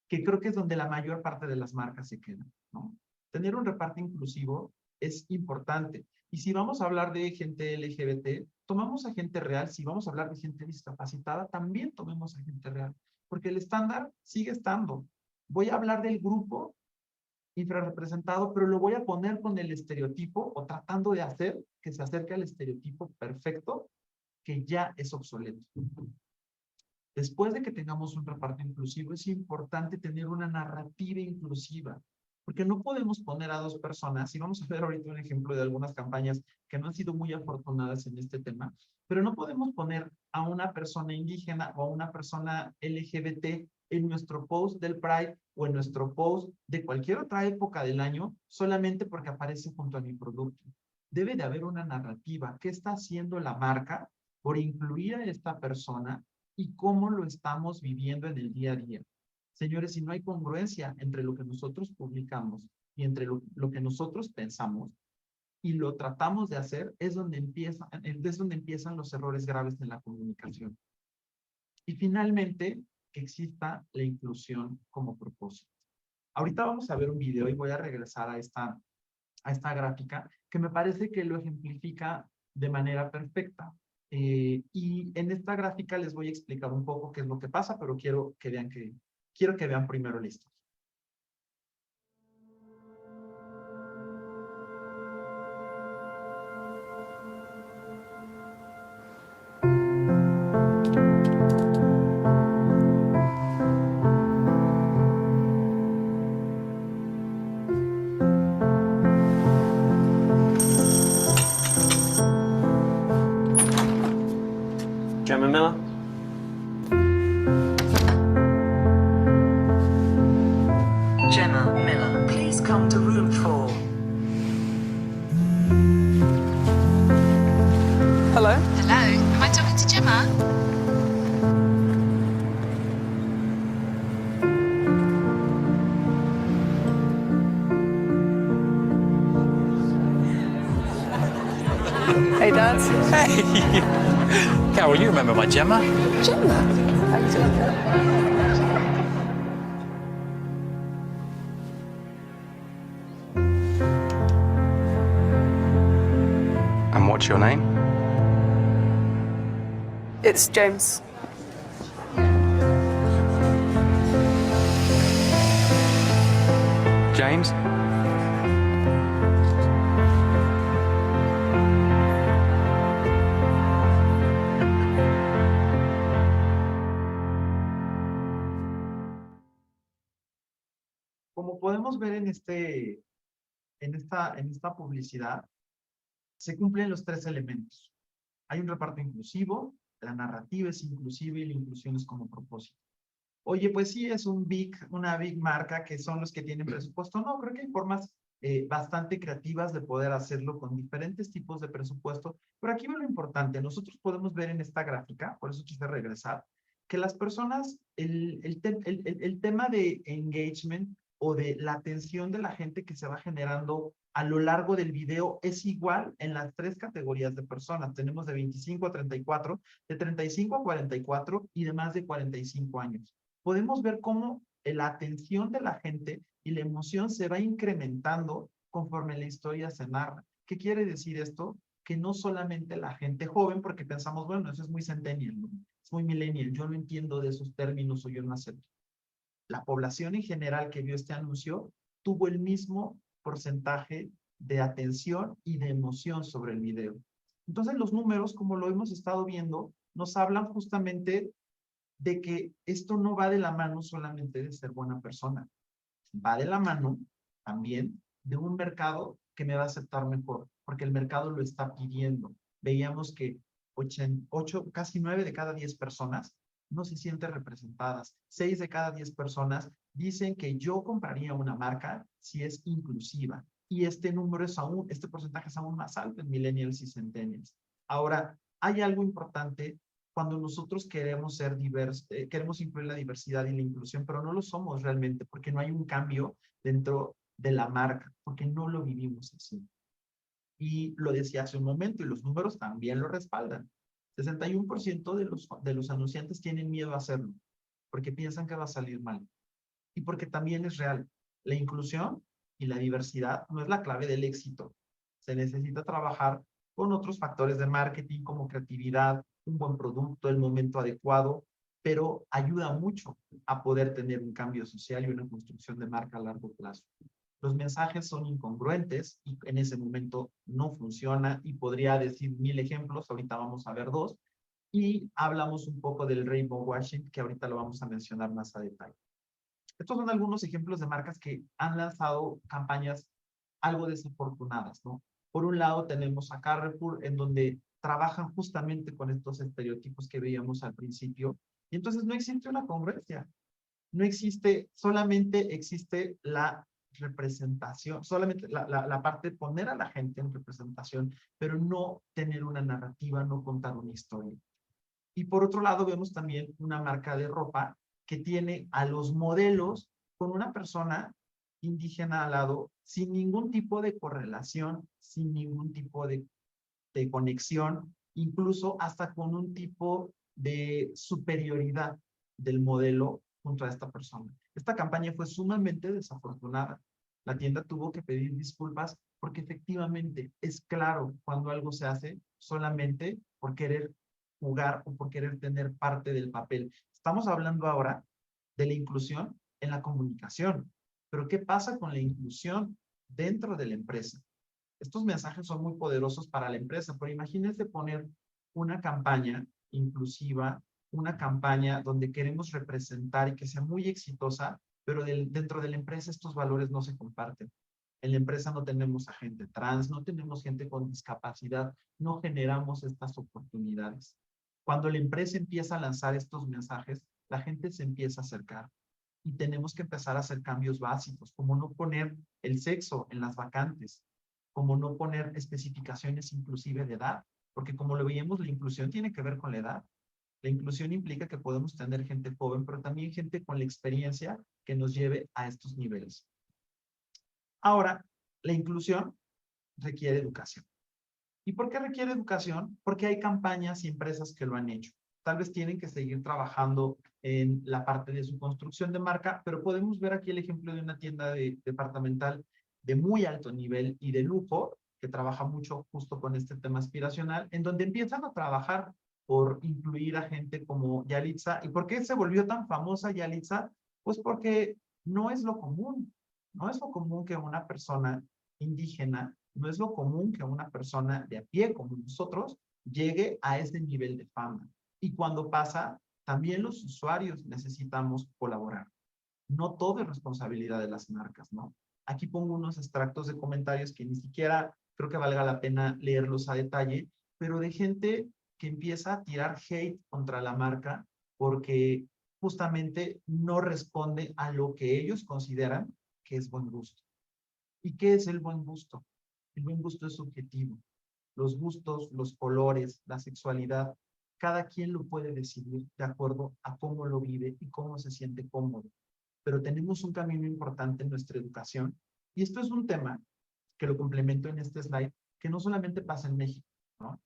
Speaker 1: que creo que es donde la mayor parte de las marcas se quedan, ¿no? Tener un reparto inclusivo es importante. Y si vamos a hablar de gente LGBT, tomamos a gente real. Si vamos a hablar de gente discapacitada, también tomemos a gente real, porque el estándar sigue estando. Voy a hablar del grupo infrarrepresentado, pero lo voy a poner con el estereotipo o tratando de hacer que se acerque al estereotipo perfecto que ya es obsoleto. Después de que tengamos un reparto inclusivo, es importante tener una narrativa inclusiva, porque no podemos poner a 2 personas, y vamos a ver ahorita un ejemplo de algunas campañas que no han sido muy afortunadas en este tema, pero no podemos poner a una persona indígena o a una persona LGBT en nuestro post del Pride o en nuestro post de cualquier otra época del año solamente porque aparece junto a mi producto. Debe de haber una narrativa. ¿Qué está haciendo la marca por incluir a esta persona y cómo lo estamos viviendo en el día a día? Señores, si no hay congruencia entre lo que nosotros publicamos y entre lo que nosotros pensamos y lo tratamos de hacer, es donde empiezan los errores graves en la comunicación. Y finalmente, que exista la inclusión como propósito. Ahorita vamos a ver un video y voy a regresar a esta gráfica que me parece que lo ejemplifica de manera perfecta. Y en esta gráfica les voy a explicar un poco qué es lo que pasa, pero quiero que vean primero la historia.
Speaker 5: Gemma Miller.
Speaker 6: Gemma Miller, please come to room 4.
Speaker 2: Hello.
Speaker 7: Hello, am I talking to Gemma?
Speaker 2: Hey, Dad.
Speaker 8: Hey! Carol, you remember my Gemma?
Speaker 5: And what's your name?
Speaker 9: It's James.
Speaker 5: James?
Speaker 1: Como podemos ver en esta publicidad, se cumplen los 3 elementos. Hay un reparto inclusivo, la narrativa es inclusiva y la inclusión es como propósito. Oye, pues sí, es una big marca que son los que tienen presupuesto. No, creo que hay formas bastante creativas de poder hacerlo con diferentes tipos de presupuesto. Pero aquí ve lo importante. Nosotros podemos ver en esta gráfica, por eso quise regresar, que las personas, el tema de engagement o de la atención de la gente que se va generando a lo largo del video es igual en las 3 categorías de personas. Tenemos de 25 a 34, de 35 a 44 y de más de 45 años. Podemos ver cómo la atención de la gente y la emoción se va incrementando conforme la historia se narra. ¿Qué quiere decir esto? que no solamente la gente joven, porque pensamos, bueno, eso es muy centennial, ¿no? Es muy millennial, yo no entiendo de esos términos o yo no acepto. La población en general que vio este anuncio tuvo el mismo porcentaje de atención y de emoción sobre el video. Entonces los números, como lo hemos estado viendo, nos hablan justamente de que esto no va de la mano solamente de ser buena persona, va de la mano también de un mercado que me va a aceptar mejor, porque el mercado lo está pidiendo. Veíamos que 8, casi 9 de cada 10 personas no se sienten representadas. 6 de cada 10 personas dicen que yo compraría una marca si es inclusiva. Y este número es aún, este porcentaje es aún más alto en millennials y centennials. Ahora, hay algo importante cuando nosotros queremos ser diversos, queremos incluir la diversidad y la inclusión, pero no lo somos realmente, porque no hay un cambio dentro de la marca, porque no lo vivimos así. Y lo decía hace un momento, y los números también lo respaldan. 61% de los anunciantes tienen miedo a hacerlo, porque piensan que va a salir mal. Y porque también es real. La inclusión y la diversidad no es la clave del éxito. Se necesita trabajar con otros factores de marketing como creatividad, un buen producto, el momento adecuado, pero ayuda mucho a poder tener un cambio social y una construcción de marca a largo plazo. Los mensajes son incongruentes y en ese momento no funciona y podría decir 1000 ejemplos, ahorita vamos a ver 2, y hablamos un poco del rainbow washing, que ahorita lo vamos a mencionar más a detalle. Estos son algunos ejemplos de marcas que han lanzado campañas algo desafortunadas, ¿no? Por un lado tenemos a Carrefour, en donde trabajan justamente con estos estereotipos que veíamos al principio, y entonces no existe una congruencia, no existe, solamente existe la representación, solamente la parte de poner a la gente en representación, pero no tener una narrativa, no contar una historia. Y por otro lado vemos también una marca de ropa que tiene a los modelos con una persona indígena al lado, sin ningún tipo de correlación, sin ningún tipo de conexión, incluso hasta con un tipo de superioridad del modelo junto a esta persona. Esta campaña fue sumamente desafortunada. La tienda tuvo que pedir disculpas porque efectivamente es claro cuando algo se hace solamente por querer jugar o por querer tener parte del papel. Estamos hablando ahora de la inclusión en la comunicación, pero ¿qué pasa con la inclusión dentro de la empresa? Estos mensajes son muy poderosos para la empresa, pero imagínense poner una campaña inclusiva, una campaña donde queremos representar y que sea muy exitosa, pero dentro de la empresa estos valores no se comparten. En la empresa no tenemos a gente trans, no tenemos gente con discapacidad, no generamos estas oportunidades. Cuando la empresa empieza a lanzar estos mensajes, la gente se empieza a acercar y tenemos que empezar a hacer cambios básicos, como no poner el sexo en las vacantes, como no poner especificaciones inclusive de edad, porque como lo veíamos, la inclusión tiene que ver con la edad. La inclusión implica que podemos tener gente joven, pero también gente con la experiencia que nos lleve a estos niveles. Ahora, la inclusión requiere educación. ¿Y por qué requiere educación? Porque hay campañas y empresas que lo han hecho. Tal vez tienen que seguir trabajando en la parte de su construcción de marca, pero podemos ver aquí el ejemplo de una tienda departamental de muy alto nivel y de lujo, que trabaja mucho justo con este tema aspiracional, en donde empiezan a trabajar por incluir a gente como Yalitza. ¿Y por qué se volvió tan famosa Yalitza? Pues porque no es lo común. No es lo común que una persona indígena, no es lo común que una persona de a pie como nosotros llegue a ese nivel de fama. Y cuando pasa, también los usuarios necesitamos colaborar. No todo es responsabilidad de las marcas, ¿no? Aquí pongo unos extractos de comentarios que ni siquiera creo que valga la pena leerlos a detalle, pero de gente que empieza a tirar hate contra la marca porque justamente no responde a lo que ellos consideran que es buen gusto. ¿Y qué es el buen gusto? El buen gusto es subjetivo. Los gustos, los colores, la sexualidad, cada quien lo puede decidir de acuerdo a cómo lo vive y cómo se siente cómodo. Pero tenemos un camino importante en nuestra educación y esto es un tema que lo complemento en este slide, que no solamente pasa en México, ¿no?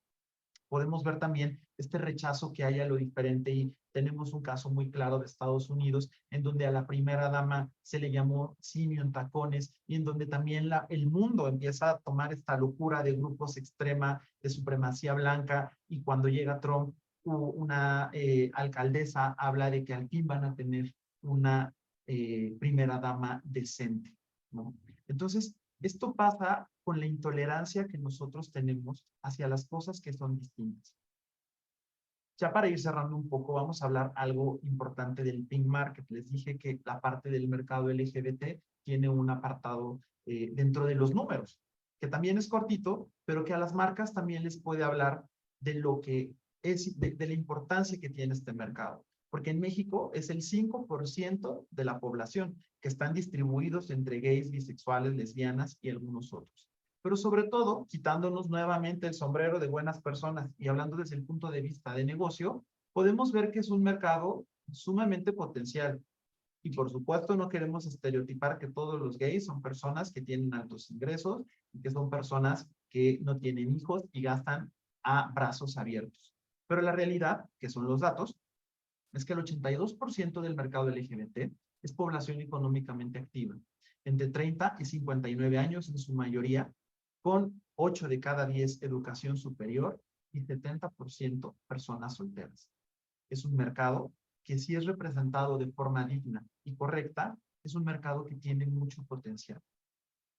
Speaker 1: podemos ver también este rechazo que hay a lo diferente y tenemos un caso muy claro de Estados Unidos en donde a la primera dama se le llamó simio en tacones y en donde también el mundo empieza a tomar esta locura de grupos extrema de supremacía blanca y cuando llega Trump, una alcaldesa habla de que al fin van a tener una primera dama decente, ¿no? Entonces, esto pasa con la intolerancia que nosotros tenemos hacia las cosas que son distintas. Ya para ir cerrando un poco, vamos a hablar algo importante del Pink Market. Les dije que la parte del mercado LGBT tiene un apartado dentro de los números, que también es cortito, pero que a las marcas también les puede hablar de lo que es, de la importancia que tiene este mercado. Porque en México es el 5% de la población que están distribuidos entre gays, bisexuales, lesbianas y algunos otros. Pero sobre todo, quitándonos nuevamente el sombrero de buenas personas y hablando desde el punto de vista de negocio, podemos ver que es un mercado sumamente potencial. Y por supuesto no queremos estereotipar que todos los gays son personas que tienen altos ingresos y que son personas que no tienen hijos y gastan a brazos abiertos. Pero la realidad, que son los datos, es que el 82% del mercado LGBT es población económicamente activa, entre 30 y 59 años en su mayoría, con 8 de cada 10 educación superior y 70% personas solteras. Es un mercado que si es representado de forma digna y correcta, es un mercado que tiene mucho potencial.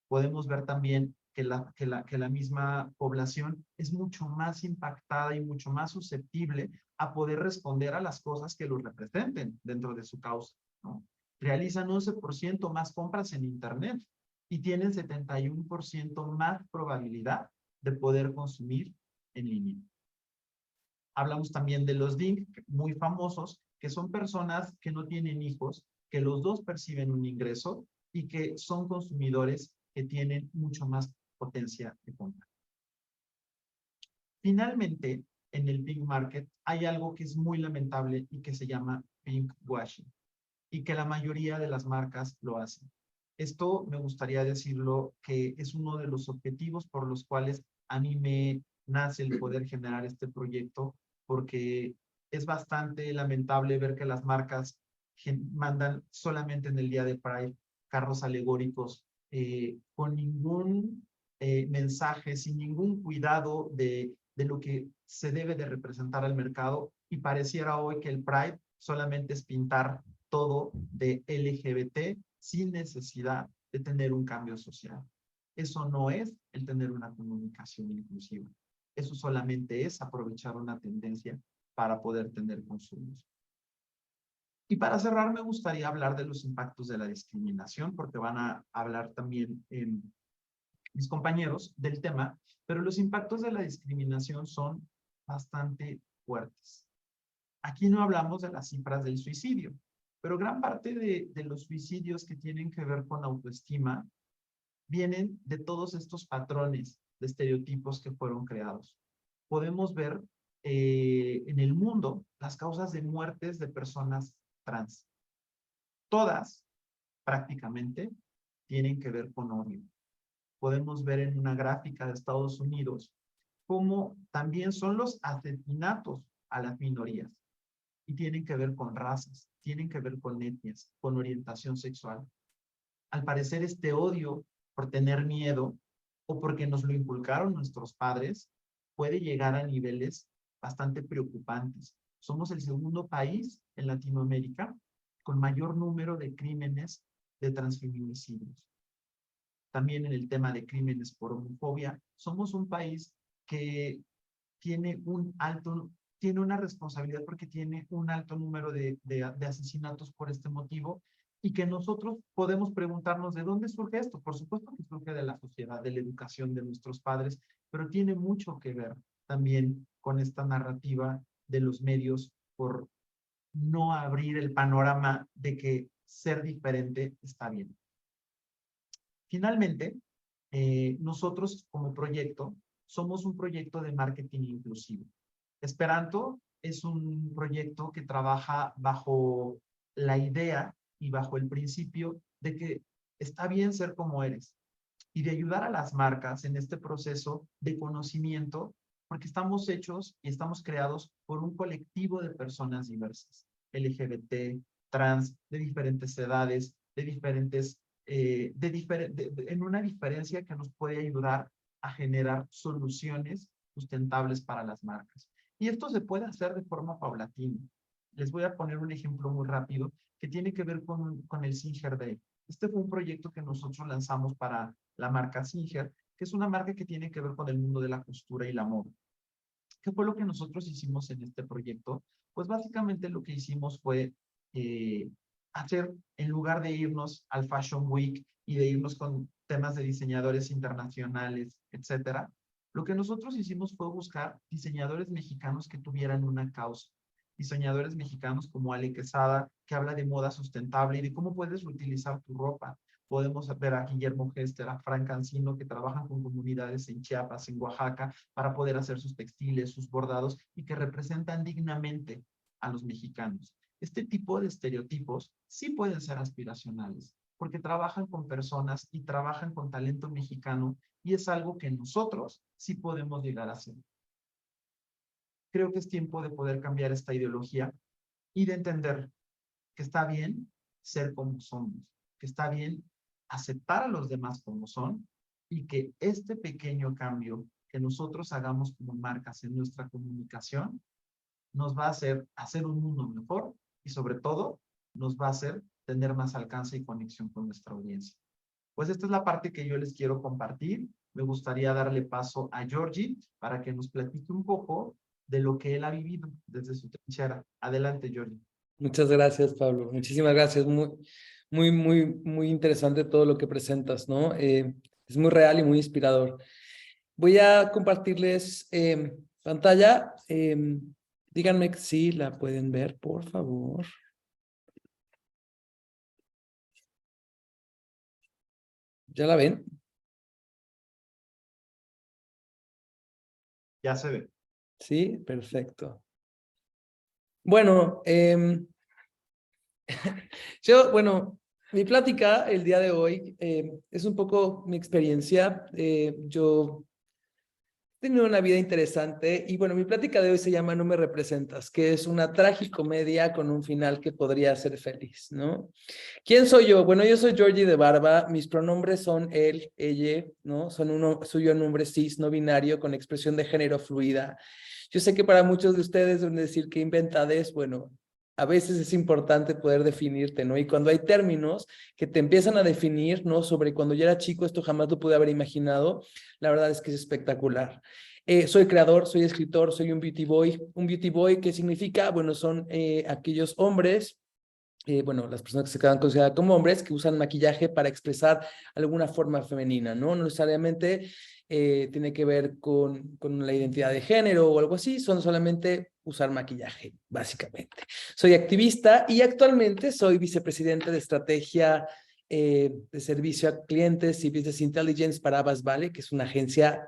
Speaker 1: Podemos ver también que la misma población es mucho más impactada y mucho más susceptible a poder responder a las cosas que los representen dentro de su causa, ¿no? Realizan 11% más compras en Internet y tienen 71% más probabilidad de poder consumir en línea. Hablamos también de los DINK, muy famosos, que son personas que no tienen hijos, que los dos perciben un ingreso y que son consumidores que tienen mucho más potencia de compra. Finalmente, en el pink market hay algo que es muy lamentable y que se llama pink washing y que la mayoría de las marcas lo hacen. Esto me gustaría decirlo que es uno de los objetivos por los cuales a mí me nace el poder generar este proyecto, porque es bastante lamentable ver que las marcas mandan solamente en el día de Pride carros alegóricos con ningún mensaje, sin ningún cuidado de lo que se debe de representar al mercado, y pareciera hoy que el Pride solamente es pintar todo de LGBT sin necesidad de tener un cambio social. Eso no es el tener una comunicación inclusiva. Eso solamente es aprovechar una tendencia para poder tener consumos. Y para cerrar, me gustaría hablar de los impactos de la discriminación, porque van a hablar también mis compañeros del tema, pero los impactos de la discriminación son bastante fuertes. Aquí no hablamos de las cifras del suicidio, pero gran parte de los suicidios que tienen que ver con autoestima vienen de todos estos patrones de estereotipos que fueron creados. Podemos ver en el mundo las causas de muertes de personas trans. Todas, prácticamente, tienen que ver con odio. Podemos ver en una gráfica de Estados Unidos cómo también son los asesinatos a las minorías y tienen que ver con razas, tienen que ver con etnias, con orientación sexual. Al parecer, este odio por tener miedo o porque nos lo inculcaron nuestros padres puede llegar a niveles bastante preocupantes. Somos el segundo país en Latinoamérica con mayor número de crímenes de transfeminicidios. También en el tema de crímenes por homofobia, somos un país que tiene una responsabilidad porque tiene un alto número de asesinatos por este motivo, y que nosotros podemos preguntarnos de dónde surge esto. Por supuesto que surge de la sociedad, de la educación de nuestros padres, pero tiene mucho que ver también con esta narrativa de los medios por no abrir el panorama de que ser diferente está bien. Finalmente, nosotros como proyecto somos un proyecto de marketing inclusivo. Esperanto es un proyecto que trabaja bajo la idea y bajo el principio de que está bien ser como eres y de ayudar a las marcas en este proceso de conocimiento porque estamos hechos y estamos creados por un colectivo de personas diversas, LGBT, trans, de diferentes edades, de diferentes, en una diferencia que nos puede ayudar a generar soluciones sustentables para las marcas. Y esto se puede hacer de forma paulatina. Les voy a poner un ejemplo muy rápido que tiene que ver con el Singer Day. Este fue un proyecto que nosotros lanzamos para la marca Singer, que es una marca que tiene que ver con el mundo de la costura y la moda. ¿Qué fue lo que nosotros hicimos en este proyecto? Pues básicamente lo que hicimos fue hacer, en lugar de irnos al Fashion Week y de irnos con temas de diseñadores internacionales, etcétera, lo que nosotros hicimos fue buscar diseñadores mexicanos que tuvieran una causa. Diseñadores mexicanos como Ale Quesada, que habla de moda sustentable y de cómo puedes reutilizar tu ropa. Podemos ver a Guillermo Gester, a Frank Cancino, que trabajan con comunidades en Chiapas, en Oaxaca, para poder hacer sus textiles, sus bordados, y que representan dignamente a los mexicanos. Este tipo de estereotipos sí pueden ser aspiracionales, porque trabajan con personas y trabajan con talento mexicano, y es algo que nosotros sí podemos llegar a hacer. Creo que es tiempo de poder cambiar esta ideología y de entender que está bien ser como somos, que está bien aceptar a los demás como son, y que este pequeño cambio que nosotros hagamos como marcas en nuestra comunicación nos va a hacer un mundo mejor, y sobre todo nos va a hacer tener más alcance y conexión con nuestra audiencia. Pues esta es la parte que yo les quiero compartir. Me gustaría darle paso a Georgie para que nos platique un poco de lo que él ha vivido desde su trinchera. Adelante, Georgie.
Speaker 2: Muchas gracias, Pablo. Muchísimas gracias. Muy interesante todo lo que presentas, ¿no? Es muy real y muy inspirador. Voy a compartirles pantalla. Díganme si la pueden ver, por favor. ¿Ya la ven?
Speaker 1: Ya se ve.
Speaker 2: Sí, perfecto. Bueno, mi plática el día de hoy es un poco mi experiencia. Yo he tenido una vida interesante y bueno, mi plática de hoy se llama No me representas, que es una tragicomedia con un final que podría ser feliz, ¿no? ¿Quién soy yo? Bueno, yo soy Georgie de Barba, mis pronombres son él, ella, ¿no? Soy un hombre cis, no binario, con expresión de género fluida. Yo sé que para muchos de ustedes deben decir que inventades, bueno, a veces es importante poder definirte, ¿no? Y cuando hay términos que te empiezan a definir, ¿no? Sobre cuando yo era chico, esto jamás lo pude haber imaginado, la verdad es que es espectacular. Soy creador, soy escritor, soy un beauty boy, ¿qué significa? Bueno, son aquellos hombres, las personas que se quedan consideradas como hombres que usan maquillaje para expresar alguna forma femenina, ¿no? No necesariamente tiene que ver con la identidad de género o algo así, son solamente usar maquillaje, básicamente. Soy activista y actualmente soy vicepresidente de estrategia de servicio a clientes y business intelligence para Abbas Vale, que es una agencia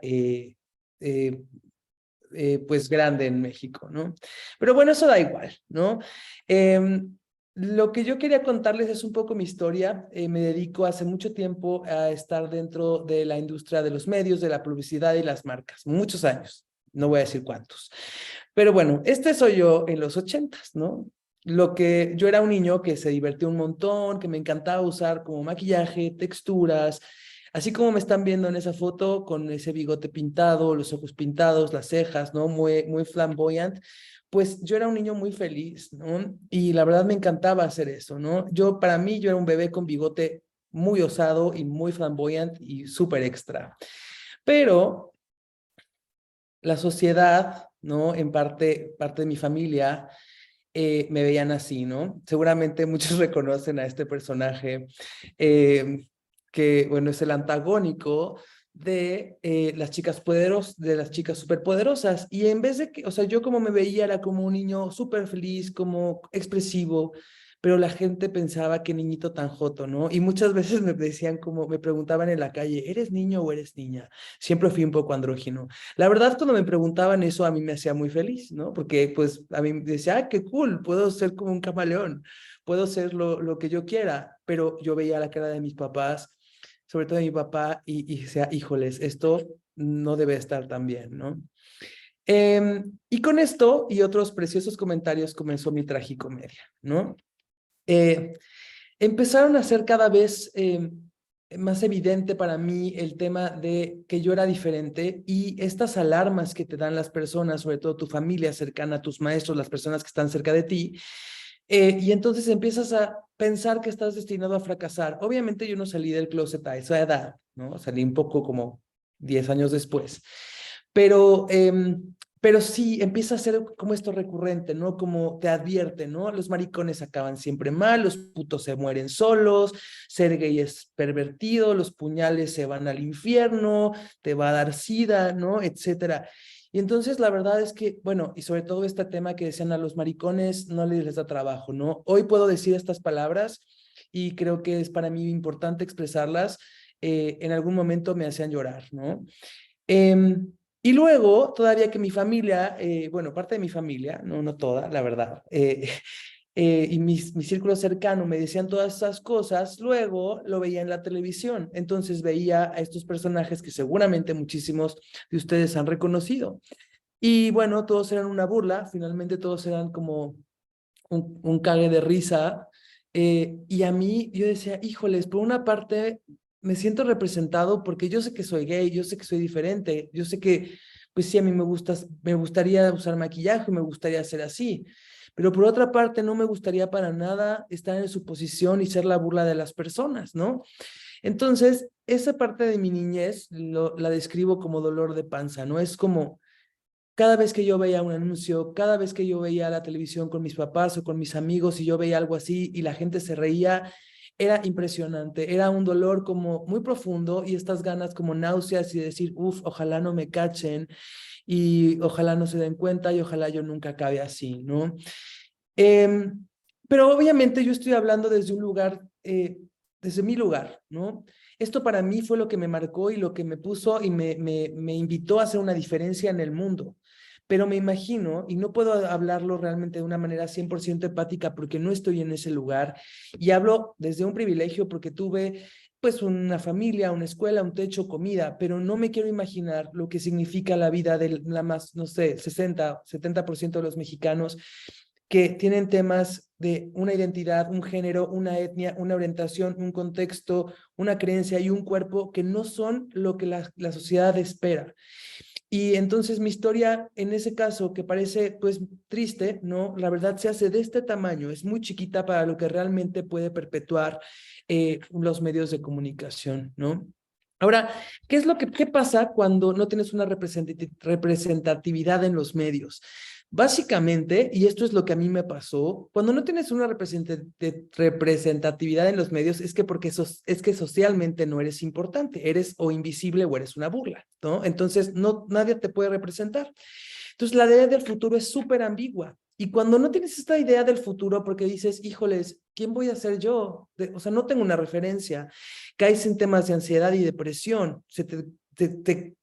Speaker 2: pues grande en México, ¿no? Pero bueno, eso da igual, ¿no? Lo que yo quería contarles es un poco mi historia. Me dedico hace mucho tiempo a estar dentro de la industria de los medios, de la publicidad y las marcas. Muchos años, no voy a decir cuántos. Pero bueno, este soy yo en los 80s, ¿no? Yo era un niño que se divertía un montón, que me encantaba usar como maquillaje, texturas, así como me están viendo en esa foto, con ese bigote pintado, los ojos pintados, las cejas, ¿no? Muy flamboyant. Pues yo era un niño muy feliz, ¿no? Y la verdad me encantaba hacer eso, ¿no? Para mí, yo era un bebé con bigote muy osado y muy flamboyant y súper extra. Pero la sociedad, ¿no? En parte de mi familia, me veían así, ¿no? Seguramente muchos reconocen a este personaje que, bueno, es el antagónico de las chicas superpoderosas. Y en vez de que, o sea, yo como me veía era como un niño súper feliz, como expresivo, pero la gente pensaba qué niñito tan joto, ¿no? Y muchas veces me decían me preguntaban en la calle, ¿eres niño o eres niña? Siempre fui un poco andrógino. La verdad, cuando me preguntaban eso, a mí me hacía muy feliz, ¿no? Porque pues a mí me decía, ah, qué cool, puedo ser como un camaleón, puedo ser lo que yo quiera, pero yo veía la cara de mis papás, sobre todo de mi papá, y decía, híjoles, esto no debe estar tan bien, ¿no? Y con esto y otros preciosos comentarios comenzó mi tragicomedia, ¿no? Empezaron a ser cada vez más evidente para mí el tema de que yo era diferente y estas alarmas que te dan las personas, sobre todo tu familia cercana, tus maestros, las personas que están cerca de ti, y entonces empiezas a pensar que estás destinado a fracasar. Obviamente yo no salí del closet a esa edad, ¿no? Salí un poco como 10 años después. Pero sí, empieza a ser como esto recurrente, ¿no? Como te advierte, ¿no? Los maricones acaban siempre mal, los putos se mueren solos, ser gay es pervertido, los puñales se van al infierno, te va a dar sida, ¿no? Etcétera. Y entonces la verdad es que, bueno, y sobre todo este tema que decían a los maricones, no les da trabajo, ¿no? Hoy puedo decir estas palabras y creo que es para mí importante expresarlas. En algún momento me hacían llorar, ¿no? Y luego, todavía que mi familia, bueno, parte de mi familia, no toda, la verdad, y mi círculo cercano me decían todas esas cosas, luego lo veía en la televisión. Entonces veía a estos personajes que seguramente muchísimos de ustedes han reconocido. Y bueno, todos eran una burla, finalmente todos eran como un cague de risa. Y a mí, yo decía, híjoles, por una parte me siento representado porque yo sé que soy gay, yo sé que soy diferente, yo sé que, pues sí, a mí me gustaría usar maquillaje, me gustaría ser así, pero por otra parte no me gustaría para nada estar en su posición y ser la burla de las personas, ¿no? Entonces, esa parte de mi niñez la describo como dolor de panza, ¿no? Es como cada vez que yo veía un anuncio, cada vez que yo veía la televisión con mis papás o con mis amigos y yo veía algo así y la gente se reía, era impresionante, era un dolor como muy profundo y estas ganas como náuseas y decir, uff, ojalá no me cachen y ojalá no se den cuenta y ojalá yo nunca acabe así, ¿no? Pero obviamente yo estoy hablando desde un lugar, desde mi lugar, ¿no? Esto para mí fue lo que me marcó y lo que me puso y me invitó a hacer una diferencia en el mundo. Pero me imagino, y no puedo hablarlo realmente de una manera 100% empática porque no estoy en ese lugar, y hablo desde un privilegio porque tuve pues una familia, una escuela, un techo, comida, pero no me quiero imaginar lo que significa la vida de la más, no sé, 60, 70% de los mexicanos que tienen temas de una identidad, un género, una etnia, una orientación, un contexto, una creencia y un cuerpo que no son lo que la sociedad espera. Y entonces mi historia, en ese caso, que parece pues triste, ¿no? La verdad se hace de este tamaño, es muy chiquita para lo que realmente puede perpetuar los medios de comunicación, ¿no? Ahora, ¿qué pasa cuando no tienes una representatividad en los medios? Básicamente, y esto es lo que a mí me pasó, cuando no tienes una representatividad en los medios es que socialmente no eres importante, eres o invisible o eres una burla, ¿no? Entonces, nadie te puede representar. Entonces, la idea del futuro es súper ambigua. Y cuando no tienes esta idea del futuro, porque dices, híjoles, ¿quién voy a ser yo? O sea, no tengo una referencia. Caes en temas de ansiedad y depresión.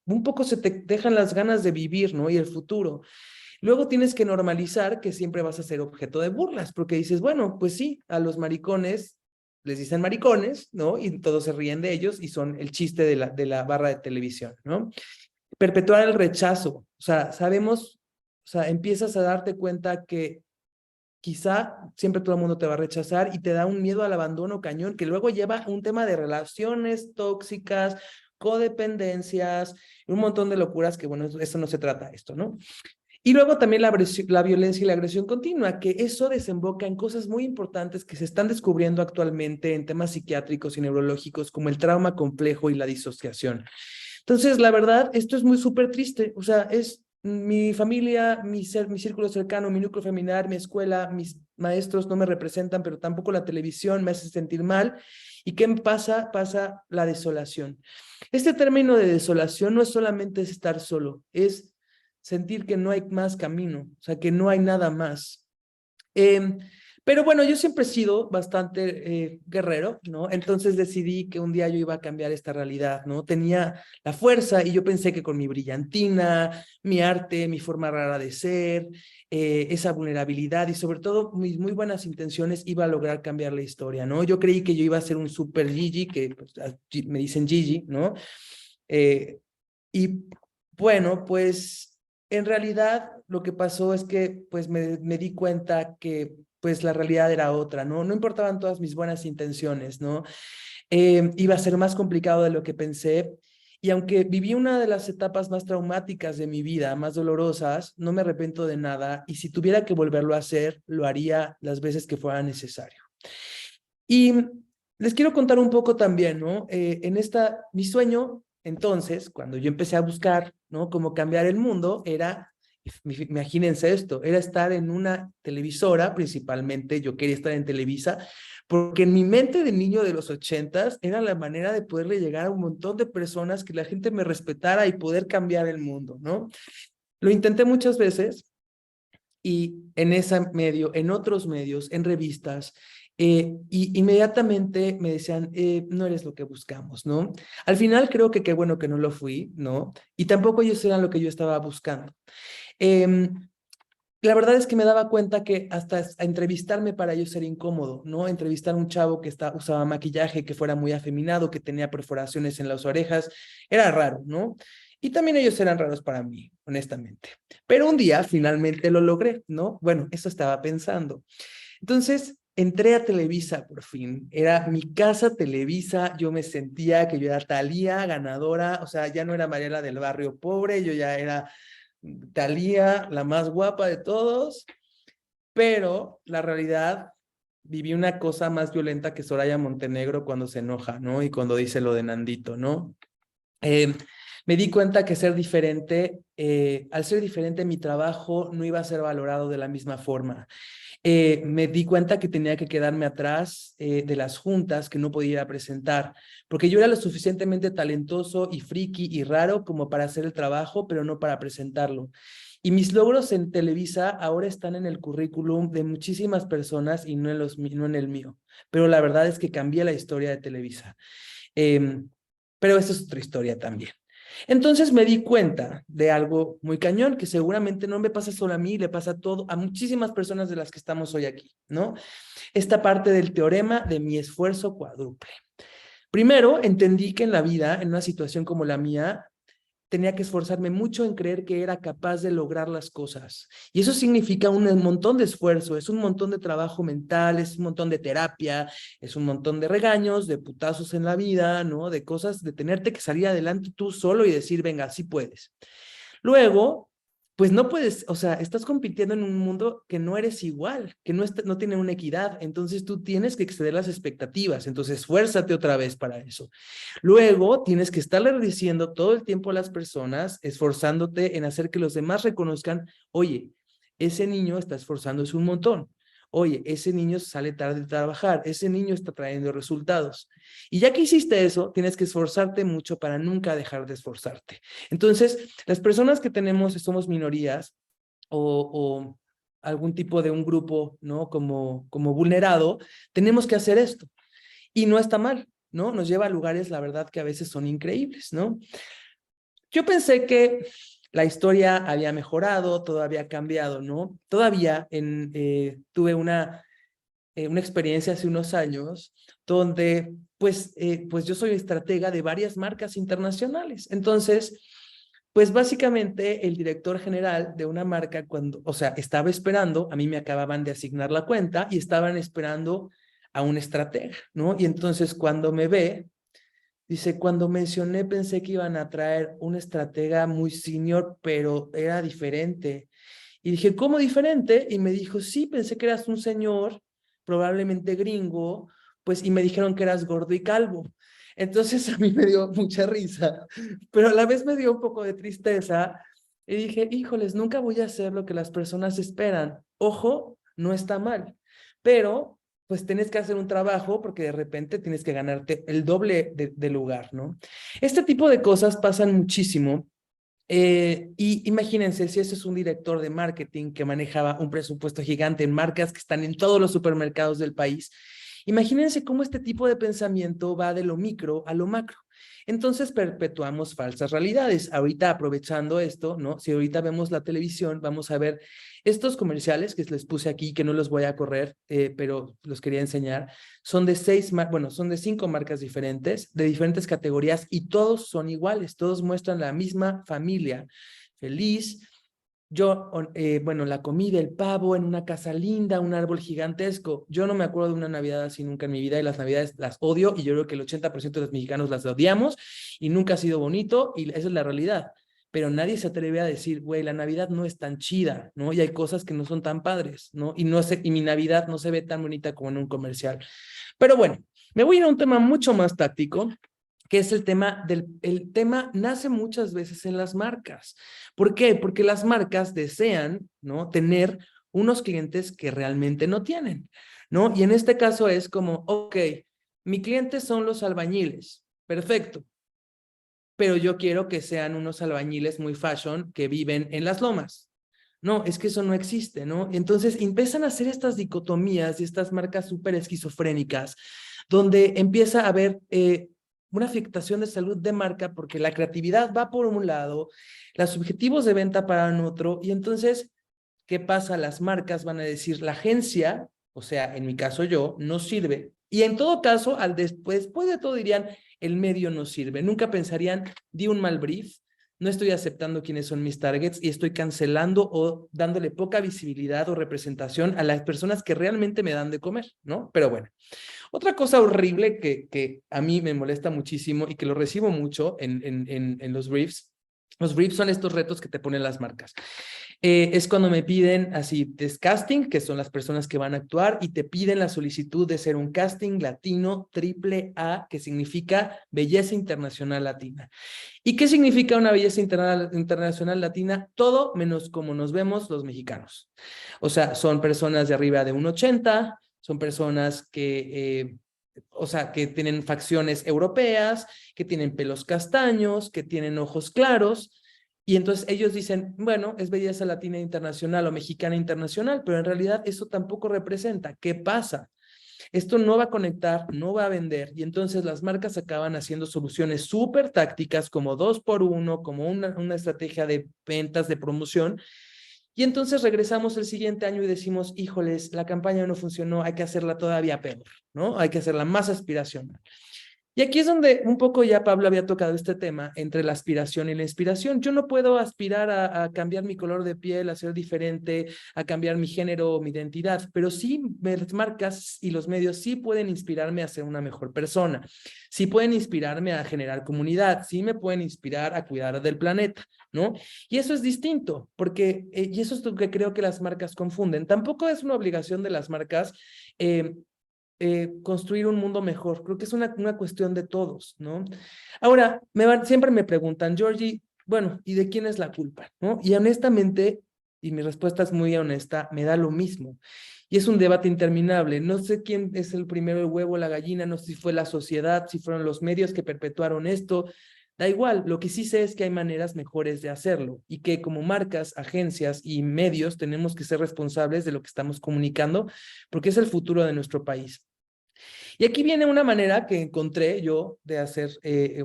Speaker 2: Un poco se te dejan las ganas de vivir, ¿no? Y el futuro. Luego tienes que normalizar que siempre vas a ser objeto de burlas, porque dices, bueno, pues sí, a los maricones les dicen maricones, ¿no? Y todos se ríen de ellos y son el chiste de la barra de televisión, ¿no? Perpetuar el rechazo, o sea, empiezas a darte cuenta que quizá siempre todo el mundo te va a rechazar y te da un miedo al abandono cañón que luego lleva a un tema de relaciones tóxicas, codependencias, un montón de locuras que, bueno, eso no se trata esto, ¿no? Y luego también la violencia y la agresión continua, que eso desemboca en cosas muy importantes que se están descubriendo actualmente en temas psiquiátricos y neurológicos como el trauma complejo y la disociación. Entonces, la verdad, esto es muy súper triste. O sea, es mi familia, mi círculo cercano, mi núcleo familiar, mi escuela, mis maestros no me representan, pero tampoco la televisión me hace sentir mal. ¿Y qué pasa? Pasa la desolación. Este término de desolación no es solamente estar solo, es sentir que no hay más camino, o sea, que no hay nada más. Pero bueno, yo siempre he sido bastante guerrero, ¿no? Entonces decidí que un día yo iba a cambiar esta realidad, ¿no? Tenía la fuerza y yo pensé que con mi brillantina, mi arte, mi forma rara de ser, esa vulnerabilidad y sobre todo mis muy buenas intenciones iba a lograr cambiar la historia, ¿no? Yo creí que yo iba a ser un super Gigi, que pues, me dicen Gigi, ¿no? Y bueno, pues en realidad lo que pasó es que pues me di cuenta que pues la realidad era otra, ¿no? No importaban todas mis buenas intenciones, ¿no? Iba a ser más complicado de lo que pensé. Y aunque viví una de las etapas más traumáticas de mi vida, más dolorosas, no me arrepiento de nada. Y si tuviera que volverlo a hacer, lo haría las veces que fuera necesario. Y les quiero contar un poco también, ¿no? Mi sueño, entonces, cuando yo empecé a buscar, ¿no? Cómo cambiar el mundo, era, imagínense esto, era estar en una televisora, principalmente, yo quería estar en Televisa, porque en mi mente de niño de los 80s era la manera de poderle llegar a un montón de personas, que la gente me respetara y poder cambiar el mundo, ¿no? Lo intenté muchas veces y en ese medio, en otros medios, en revistas, y inmediatamente me decían, no eres lo que buscamos, ¿no? Al final creo que qué bueno que no lo fui, ¿no? Y tampoco ellos eran lo que yo estaba buscando. La verdad es que me daba cuenta que hasta a entrevistarme para ellos era incómodo, ¿no? Entrevistar a un chavo que usaba maquillaje, que fuera muy afeminado, que tenía perforaciones en las orejas, era raro, ¿no? Y también ellos eran raros para mí, honestamente. Pero un día finalmente lo logré, ¿no? Bueno, eso estaba pensando. Entonces, entré a Televisa por fin. Era mi casa Televisa. Yo me sentía que yo era Thalía, ganadora. O sea, ya no era Mariela del barrio pobre, yo ya era Thalía, la más guapa de todos. Pero la realidad, viví una cosa más violenta que Soraya Montenegro cuando se enoja, ¿no? Y cuando dice lo de Nandito, ¿no? Me di cuenta que ser diferente, al ser diferente, mi trabajo no iba a ser valorado de la misma forma. Me di cuenta que tenía que quedarme atrás de las juntas, que no podía ir a presentar, porque yo era lo suficientemente talentoso y friki y raro como para hacer el trabajo, pero no para presentarlo. Y mis logros en Televisa ahora están en el currículum de muchísimas personas y no en el mío. Pero la verdad es que cambié la historia de Televisa. Pero esa es otra historia también. Entonces me di cuenta de algo muy cañón, que seguramente no me pasa solo a mí, le pasa a muchísimas personas de las que estamos hoy aquí, ¿no? Esta parte del teorema de mi esfuerzo cuádruple. Primero, entendí que en la vida, en una situación como la mía, tenía que esforzarme mucho en creer que era capaz de lograr las cosas. Y eso significa un montón de esfuerzo, es un montón de trabajo mental, es un montón de terapia, es un montón de regaños, de putazos en la vida, ¿no? De cosas, de tenerte que salir adelante tú solo y decir, venga, sí puedes. Luego, pues no puedes, o sea, estás compitiendo en un mundo que no eres igual, que no tiene una equidad, entonces tú tienes que exceder las expectativas, entonces esfuérzate otra vez para eso. Luego, tienes que estarle diciendo todo el tiempo a las personas, esforzándote en hacer que los demás reconozcan, oye, ese niño está esforzándose un montón. Oye, ese niño sale tarde de trabajar, ese niño está trayendo resultados. Y ya que hiciste eso, tienes que esforzarte mucho para nunca dejar de esforzarte. Entonces, las personas que somos minorías o algún tipo de un grupo, ¿no? Como vulnerado, tenemos que hacer esto. Y no está mal, ¿no? Nos lleva a lugares, la verdad, que a veces son increíbles, ¿no? Yo pensé que la historia había mejorado, todo había cambiado, ¿no? Todavía tuve una experiencia hace unos años donde, pues yo soy estratega de varias marcas internacionales. Entonces, pues básicamente el director general de una marca, estaba esperando, a mí me acababan de asignar la cuenta y estaban esperando a un estratega, ¿no? Y entonces cuando me ve, dice, cuando mencioné pensé que iban a traer un estratega muy senior, pero era diferente. Y dije, ¿cómo diferente? Y me dijo, sí, pensé que eras un señor, probablemente gringo, pues, y me dijeron que eras gordo y calvo. Entonces a mí me dio mucha risa, pero a la vez me dio un poco de tristeza. Y dije, híjoles, nunca voy a hacer lo que las personas esperan. Ojo, no está mal, pero pues tienes que hacer un trabajo porque de repente tienes que ganarte el doble de lugar, ¿no? Este tipo de cosas pasan muchísimo. Y imagínense si ese es un director de marketing que manejaba un presupuesto gigante en marcas que están en todos los supermercados del país. Imagínense cómo este tipo de pensamiento va de lo micro a lo macro. Entonces perpetuamos falsas realidades. Ahorita aprovechando esto, ¿no? Si ahorita vemos la televisión, vamos a ver estos comerciales que les puse aquí, que no los voy a correr, pero los quería enseñar. Son de 5 marcas diferentes, de diferentes categorías, y todos son iguales. Todos muestran la misma familia feliz, bueno, la comida, el pavo en una casa linda, un árbol gigantesco. Yo no me acuerdo de una Navidad así nunca en mi vida y las Navidades las odio y yo creo que el 80% de los mexicanos las odiamos y nunca ha sido bonito y esa es la realidad. Pero nadie se atreve a decir, güey, la Navidad no es tan chida, ¿no? Y hay cosas que no son tan padres, ¿no? Y mi Navidad no se ve tan bonita como en un comercial. Pero bueno, me voy a ir a un tema mucho más táctico, que es el tema nace muchas veces en las marcas. ¿Por qué? Porque las marcas desean, ¿no? Tener unos clientes que realmente no tienen, ¿no? Y en este caso es como, ok, mi cliente son los albañiles, perfecto, pero yo quiero que sean unos albañiles muy fashion que viven en las lomas. No, es que eso no existe, ¿no? Entonces empiezan a hacer estas dicotomías y estas marcas súper esquizofrénicas, donde empieza a haber una afectación de salud de marca porque la creatividad va por un lado, los objetivos de venta para otro, y entonces, ¿qué pasa? Las marcas van a decir, la agencia, o sea, en mi caso yo, no sirve. Y en todo caso, después de todo dirían, el medio no sirve. Nunca pensarían, di un mal brief, no estoy aceptando quiénes son mis targets y estoy cancelando o dándole poca visibilidad o representación a las personas que realmente me dan de comer, ¿no? Pero bueno, otra cosa horrible que a mí me molesta muchísimo y que lo recibo mucho en los briefs. Los briefs son estos retos que te ponen las marcas. Es cuando me piden así, casting, que son las personas que van a actuar, y te piden la solicitud de ser un casting latino AAA, que significa belleza internacional latina. ¿Y qué significa una belleza internacional latina? Todo menos como nos vemos los mexicanos. O sea, son personas de arriba de 1,80, son personas que... o sea, que tienen facciones europeas, que tienen pelos castaños, que tienen ojos claros, y entonces ellos dicen, bueno, es belleza latina internacional o mexicana internacional, pero en realidad eso tampoco representa. ¿Qué pasa? Esto no va a conectar, no va a vender, y entonces las marcas acaban haciendo soluciones súper tácticas como 2x1, como una estrategia de ventas, de promoción, y entonces regresamos el siguiente año y decimos, híjoles, la campaña no funcionó, hay que hacerla todavía peor, ¿no? Hay que hacerla más aspiracional. Y aquí es donde un poco ya Pablo había tocado este tema entre la aspiración y la inspiración. Yo no puedo aspirar a cambiar mi color de piel, a ser diferente, a cambiar mi género o mi identidad, pero sí las marcas y los medios sí pueden inspirarme a ser una mejor persona, sí pueden inspirarme a generar comunidad, sí me pueden inspirar a cuidar del planeta, ¿no? Y eso es distinto, porque, y eso es lo que creo que las marcas confunden. Tampoco es una obligación de las marcas construir un mundo mejor. Creo que es una cuestión de todos, ¿no? Ahora, siempre me preguntan, Georgie, bueno, ¿y de quién es la culpa? ¿No? Y honestamente, y mi respuesta es muy honesta, me da lo mismo. Y es un debate interminable. No sé quién es el primero, el huevo o la gallina, no sé si fue la sociedad, si fueron los medios que perpetuaron esto. Da igual, lo que sí sé es que hay maneras mejores de hacerlo y que como marcas, agencias y medios tenemos que ser responsables de lo que estamos comunicando porque es el futuro de nuestro país. Y aquí viene una manera que encontré yo de hacer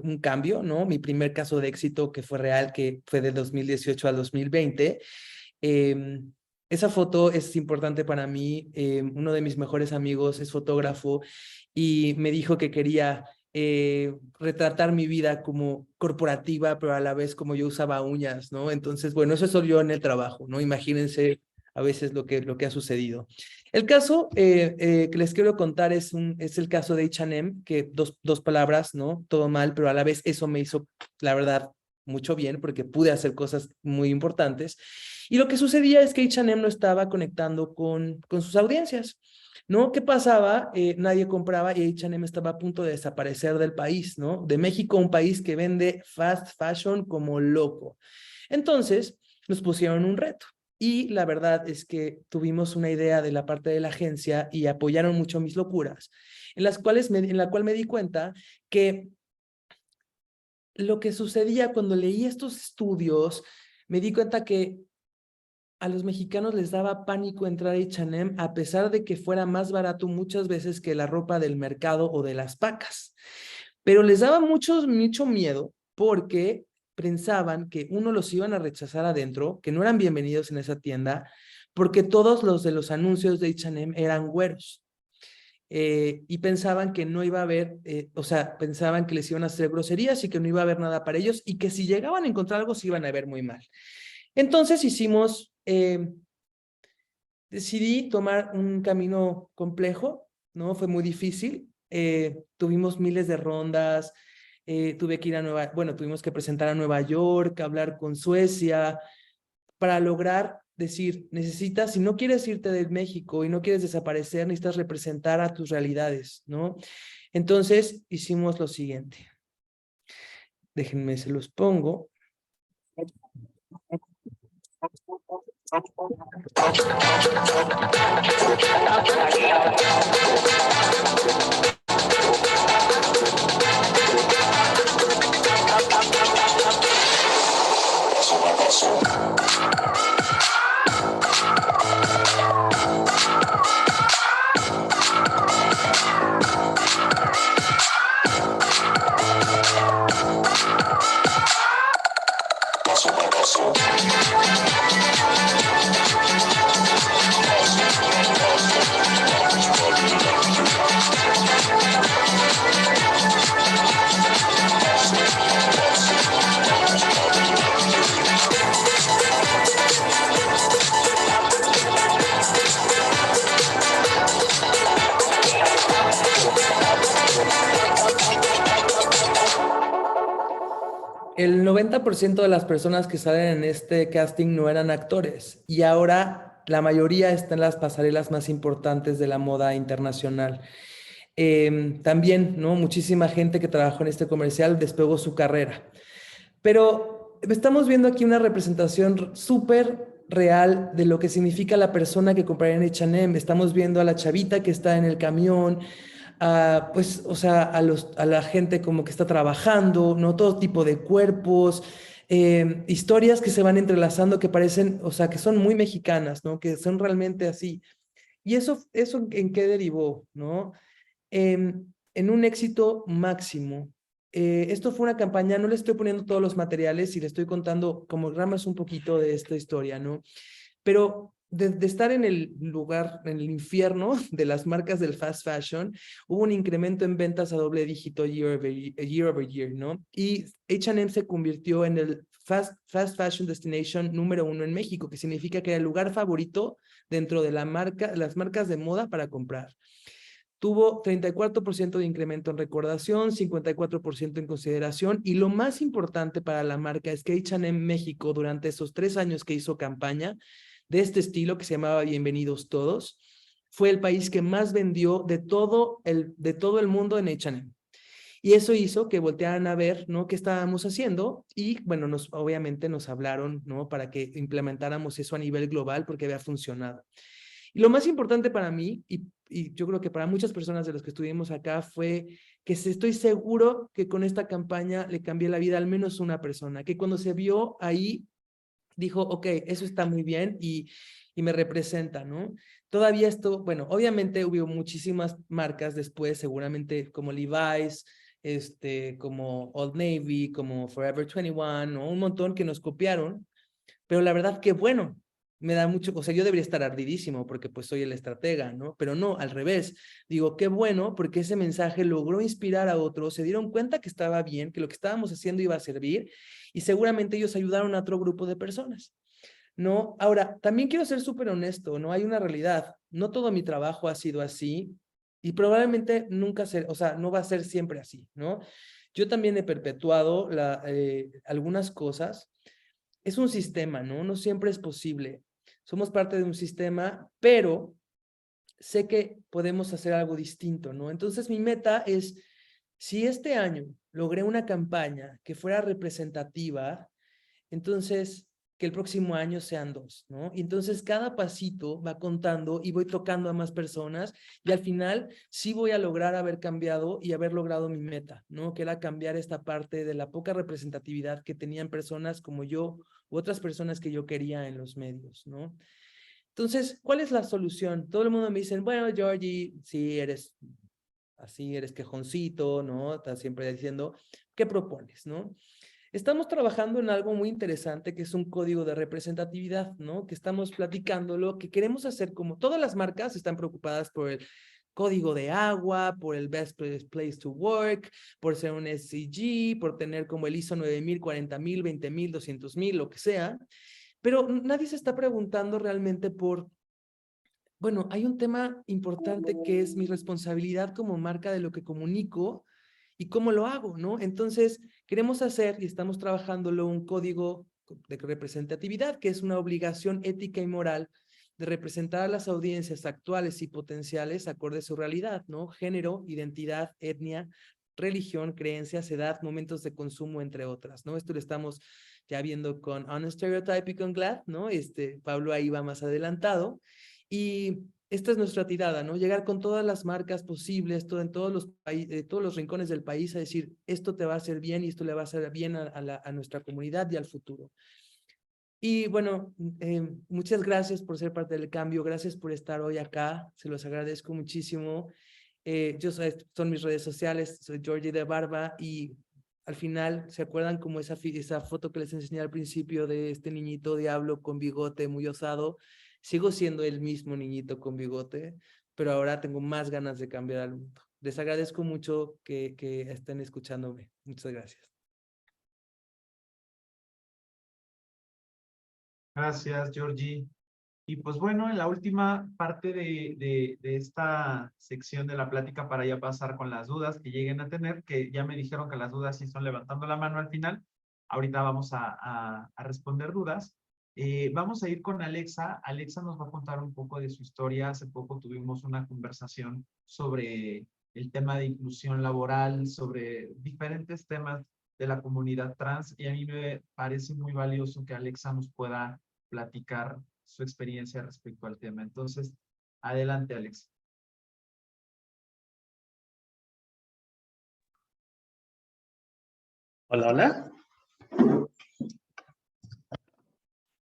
Speaker 2: un cambio, ¿no? Mi primer caso de éxito que fue real, que fue de 2018 al 2020. Esa foto es importante para mí. Uno de mis mejores amigos es fotógrafo y me dijo que quería retratar mi vida como corporativa, pero a la vez como yo usaba uñas, ¿no? Entonces, bueno, eso soy yo en el trabajo, ¿no? Imagínense a veces lo que ha sucedido. El caso que les quiero contar es el caso de H&M, que dos palabras, ¿no? Todo mal, pero a la vez eso me hizo, la verdad, mucho bien, porque pude hacer cosas muy importantes. Y lo que sucedía es que H&M no estaba conectando con sus audiencias, ¿no? ¿Qué pasaba? Nadie compraba y H&M estaba a punto de desaparecer del país, ¿no? De México, un país que vende fast fashion como loco. Entonces, nos pusieron un reto. Y la verdad es que tuvimos una idea de la parte de la agencia y apoyaron mucho mis locuras, en la cual me di cuenta que lo que sucedía cuando leí estos estudios, me di cuenta que a los mexicanos les daba pánico entrar a H&M a pesar de que fuera más barato muchas veces que la ropa del mercado o de las pacas. Pero les daba mucho miedo porque pensaban que los iban a rechazar adentro, que no eran bienvenidos en esa tienda, porque todos los de los anuncios de H&M eran güeros. Y pensaban que no iba a haber, o sea, pensaban que les iban a hacer groserías y que no iba a haber nada para ellos y que si llegaban a encontrar algo se iban a ver muy mal. Entonces decidí tomar un camino complejo, ¿no? Fue muy difícil. Tuvimos miles de rondas, tuve que ir a tuvimos que presentar a Nueva York, hablar con Suecia, para lograr decir, si no quieres irte de México y no quieres desaparecer, necesitas representar a tus realidades, ¿no? Entonces hicimos lo siguiente. Déjenme, se los pongo. El 90% de las personas que salen en este casting no eran actores y ahora la mayoría está en las pasarelas más importantes de la moda internacional. También, ¿no? Muchísima gente que trabajó en este comercial despegó su carrera. Pero estamos viendo aquí una representación súper real de lo que significa la persona que compraría en H&M. Estamos viendo a la chavita que está en el camión, pues, o sea, a la gente como que está trabajando, ¿no? Todo tipo de cuerpos, historias que se van entrelazando que parecen, o sea, que son muy mexicanas, ¿no? Que son realmente así. ¿Y eso en qué derivó, no? En un éxito máximo. Esto fue una campaña, no le estoy poniendo todos los materiales y le estoy contando como ramas un poquito de esta historia, ¿no? Pero de estar en el lugar, en el infierno de las marcas del fast fashion, hubo un incremento en ventas a doble dígito year over year, ¿no? Y H&M se convirtió en el fast fashion destination número 1 en México, que significa que era el lugar favorito dentro de las marcas de moda para comprar. Tuvo 34% de incremento en recordación, 54% en consideración, y lo más importante para la marca es que H&M México, durante esos 3 años que hizo campaña de este estilo, que se llamaba Bienvenidos Todos, fue el país que más vendió de todo el mundo en H&M. Y eso hizo que voltearan a ver, ¿no?, qué estábamos haciendo, y bueno, obviamente nos hablaron, ¿no?, para que implementáramos eso a nivel global porque había funcionado. Y lo más importante para mí, y yo creo que para muchas personas de los que estuvimos acá, fue que estoy seguro que con esta campaña le cambié la vida a al menos una persona, que cuando se vio ahí, dijo, ok, eso está muy bien y me representa, ¿no? Todavía esto, bueno, obviamente hubo muchísimas marcas después, seguramente como Levi's, como Old Navy, como Forever 21, ¿no? Un montón que nos copiaron, pero la verdad que bueno, me da mucho, o sea, yo debería estar ardidísimo porque pues soy el estratega, ¿no? Pero no, al revés. Digo, qué bueno, porque ese mensaje logró inspirar a otros, se dieron cuenta que estaba bien, que lo que estábamos haciendo iba a servir, y seguramente ellos ayudaron a otro grupo de personas, ¿no? Ahora, también quiero ser súper honesto, ¿no? Hay una realidad, no todo mi trabajo ha sido así, y probablemente nunca no va a ser siempre así, ¿no? Yo también he perpetuado algunas cosas. Es un sistema, ¿no? No siempre es posible. Somos parte de un sistema, pero sé que podemos hacer algo distinto, ¿no? Entonces mi meta es, si este año logré una campaña que fuera representativa, entonces que el próximo año sean 2, ¿no? Y entonces cada pasito va contando y voy tocando a más personas y al final sí voy a lograr haber cambiado y haber logrado mi meta, ¿no? Que era cambiar esta parte de la poca representatividad que tenían personas como yo u otras personas que yo quería en los medios, ¿no? Entonces, ¿cuál es la solución? Todo el mundo me dice, bueno, Georgie, sí, eres así, eres quejoncito, ¿no? Estás siempre diciendo, ¿qué propones, no? Estamos trabajando en algo muy interesante que es un código de representatividad, ¿no? Que estamos platicándolo, que queremos hacer como todas las marcas están preocupadas por el código de agua, por el best place to work, por ser un SCG, por tener como el ISO 9000, 40000, 20000, lo que sea. Pero nadie se está preguntando realmente por, bueno, hay un tema importante que es mi responsabilidad como marca de lo que comunico y cómo lo hago, ¿no? Entonces, queremos hacer y estamos trabajándolo un código de representatividad, que es una obligación ética y moral de representar a las audiencias actuales y potenciales acorde a su realidad, ¿no? Género, identidad, etnia, religión, creencias, edad, momentos de consumo, entre otras, ¿no? Esto lo estamos ya viendo con On Stereotype y con GLAAD, ¿no? Pablo ahí va más adelantado. Y esta es nuestra tirada, ¿no? Llegar con todas las marcas posibles, en todos los rincones del país a decir, esto te va a hacer bien y esto le va a hacer bien a nuestra comunidad y al futuro. Y bueno, muchas gracias por ser parte del cambio, gracias por estar hoy acá, se los agradezco muchísimo. Son mis redes sociales, soy Georgie de Barba y al final, ¿se acuerdan como esa foto que les enseñé al principio de este niñito diablo con bigote muy osado? Sigo siendo el mismo niñito con bigote, pero ahora tengo más ganas de cambiar al mundo. Les agradezco mucho que estén escuchándome. Muchas gracias.
Speaker 1: Gracias, Georgie. Y pues bueno, en la última parte de esta sección de la plática para ya pasar con las dudas que lleguen a tener, que ya me dijeron que las dudas sí son levantando la mano al final. Ahorita vamos a responder dudas. Vamos a ir con Alexa. Alexa nos va a contar un poco de su historia. Hace poco tuvimos una conversación sobre el tema de inclusión laboral, sobre diferentes temas de la comunidad trans, y a mí me parece muy valioso que Alexa nos pueda platicar su experiencia respecto al tema. Entonces, adelante, Alex.
Speaker 9: Hola, hola.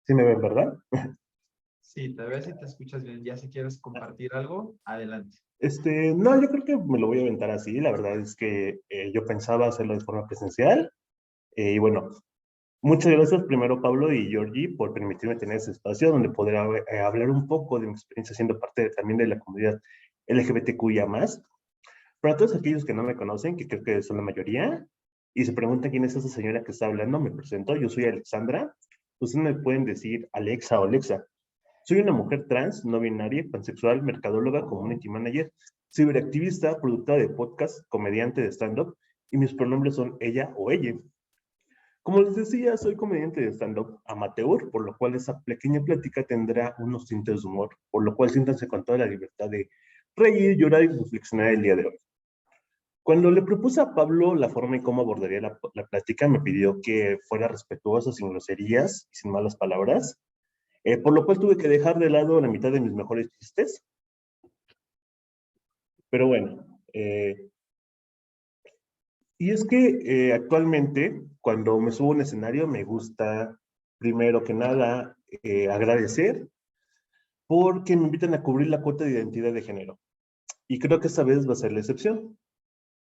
Speaker 9: ¿Sí me ven, verdad?
Speaker 1: Sí, te ves y te escuchas bien. Ya si quieres compartir algo, adelante.
Speaker 9: No, yo creo que me lo voy a aventar así. La verdad es que yo pensaba hacerlo de forma presencial. Y bueno, muchas gracias primero Pablo y Georgie por permitirme tener ese espacio donde poder hablar un poco de mi experiencia siendo parte también de la comunidad LGBTQIA+. Para todos aquellos que no me conocen, que creo que son la mayoría, y se preguntan quién es esa señora que está hablando, me presento, yo soy Alexandra. Ustedes me pueden decir Alexa o Alexa. Soy una mujer trans, no binaria, pansexual, mercadóloga, community manager, ciberactivista, productora de podcast, comediante de stand-up, y mis pronombres son ella o ella. Como les decía, soy comediante de stand-up amateur, por lo cual esa pequeña plática tendrá unos tintes de humor, por lo cual siéntanse con toda la libertad de reír, llorar y reflexionar el día de hoy. Cuando le propuse a Pablo la forma y cómo abordaría la plática, me pidió que fuera respetuoso, sin groserías y sin malas palabras, por lo cual tuve que dejar de lado la mitad de mis mejores chistes. Pero bueno, y es que actualmente, cuando me subo a un escenario, me gusta, primero que nada, agradecer porque me invitan a cubrir la cuota de identidad de género. Y creo que esta vez va a ser la excepción.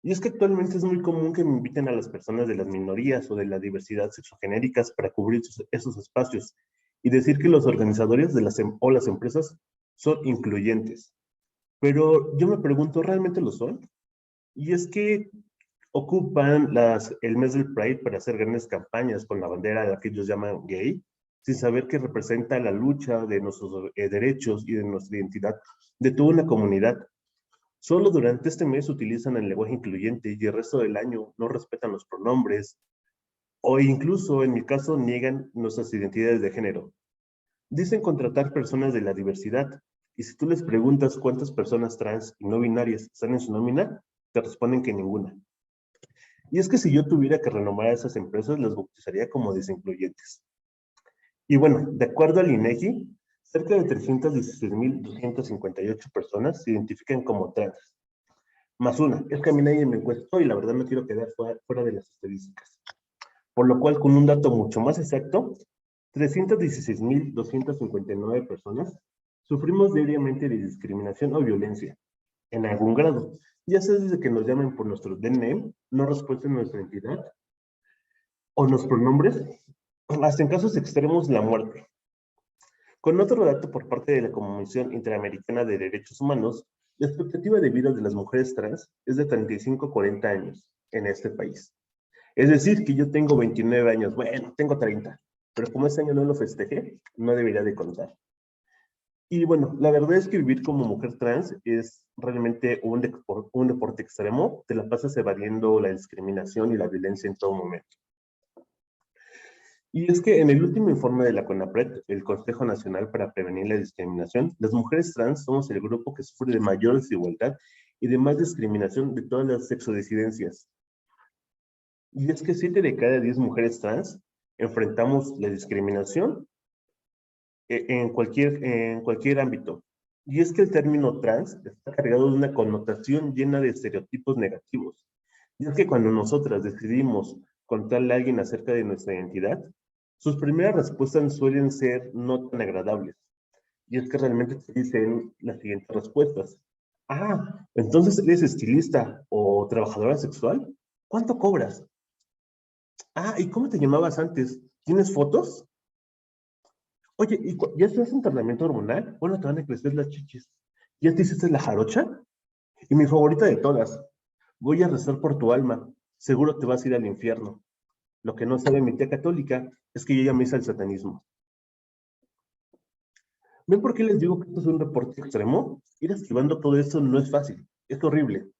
Speaker 9: Y es que actualmente es muy común que me inviten a las personas de las minorías o de la diversidad sexogenéricas para cubrir esos espacios y decir que los organizadores de las empresas son incluyentes. Pero yo me pregunto, ¿realmente lo son? Y es que ocupan el mes del Pride para hacer grandes campañas con la bandera de la que ellos llaman gay, sin saber que representa la lucha de nuestros derechos y de nuestra identidad de toda una comunidad. Solo durante este mes utilizan el lenguaje incluyente y el resto del año no respetan los pronombres o incluso, en mi caso, niegan nuestras identidades de género. Dicen contratar personas de la diversidad y si tú les preguntas cuántas personas trans y no binarias están en su nómina, te responden que ninguna. Y es que si yo tuviera que renombrar a esas empresas, las bautizaría como desincluyentes. Y bueno, de acuerdo al INEGI, cerca de 316,258 personas se identifican como trans. Más una, es que a mí nadie me encuestó y la verdad no quiero quedar fuera de las estadísticas. Por lo cual, con un dato mucho más exacto, 316,259 personas sufrimos diariamente de discriminación o violencia, en algún grado, ya sea desde que nos llamen por nuestro DNI, no respuesta a nuestra identidad, o los pronombres, hasta en casos extremos la muerte. Con otro dato por parte de la Comisión Interamericana de Derechos Humanos, la expectativa de vida de las mujeres trans es de 35 a 40 años en este país. Es decir, que yo tengo 29 años, bueno, tengo 30. pero como este año no lo festejé, no debería de contar. Y bueno, la verdad es que vivir como mujer trans es realmente un deporte extremo. Te la pasas evadiendo la discriminación y la violencia en todo momento. Y es que en el último informe de la CONAPRED, el Consejo Nacional para Prevenir la Discriminación, las mujeres trans somos el grupo que sufre de mayor desigualdad y de más discriminación de todas las sexodisidencias. Y es que 7 de cada 10 mujeres trans enfrentamos la discriminación en cualquier ámbito. Y es que el término trans está cargado de una connotación llena de estereotipos negativos. Y es que cuando nosotras decidimos contarle a alguien acerca de nuestra identidad, sus primeras respuestas suelen ser no tan agradables. Y es que realmente te dicen las siguientes respuestas. Ah, entonces eres estilista o trabajadora sexual. ¿Cuánto cobras? Ah, ¿y cómo te llamabas antes? ¿Tienes fotos? Oye, ¿y ya estás en tratamiento hormonal? Bueno, te van a crecer las chichis. ¿Ya te hiciste la jarocha? Y mi favorita de todas. Voy a rezar por tu alma. Seguro te vas a ir al infierno. Lo que no sabe mi tía católica es que yo ya me hice el satanismo. ¿Ven por qué les digo que esto es un deporte extremo? Ir esquivando todo esto no es fácil. Es horrible.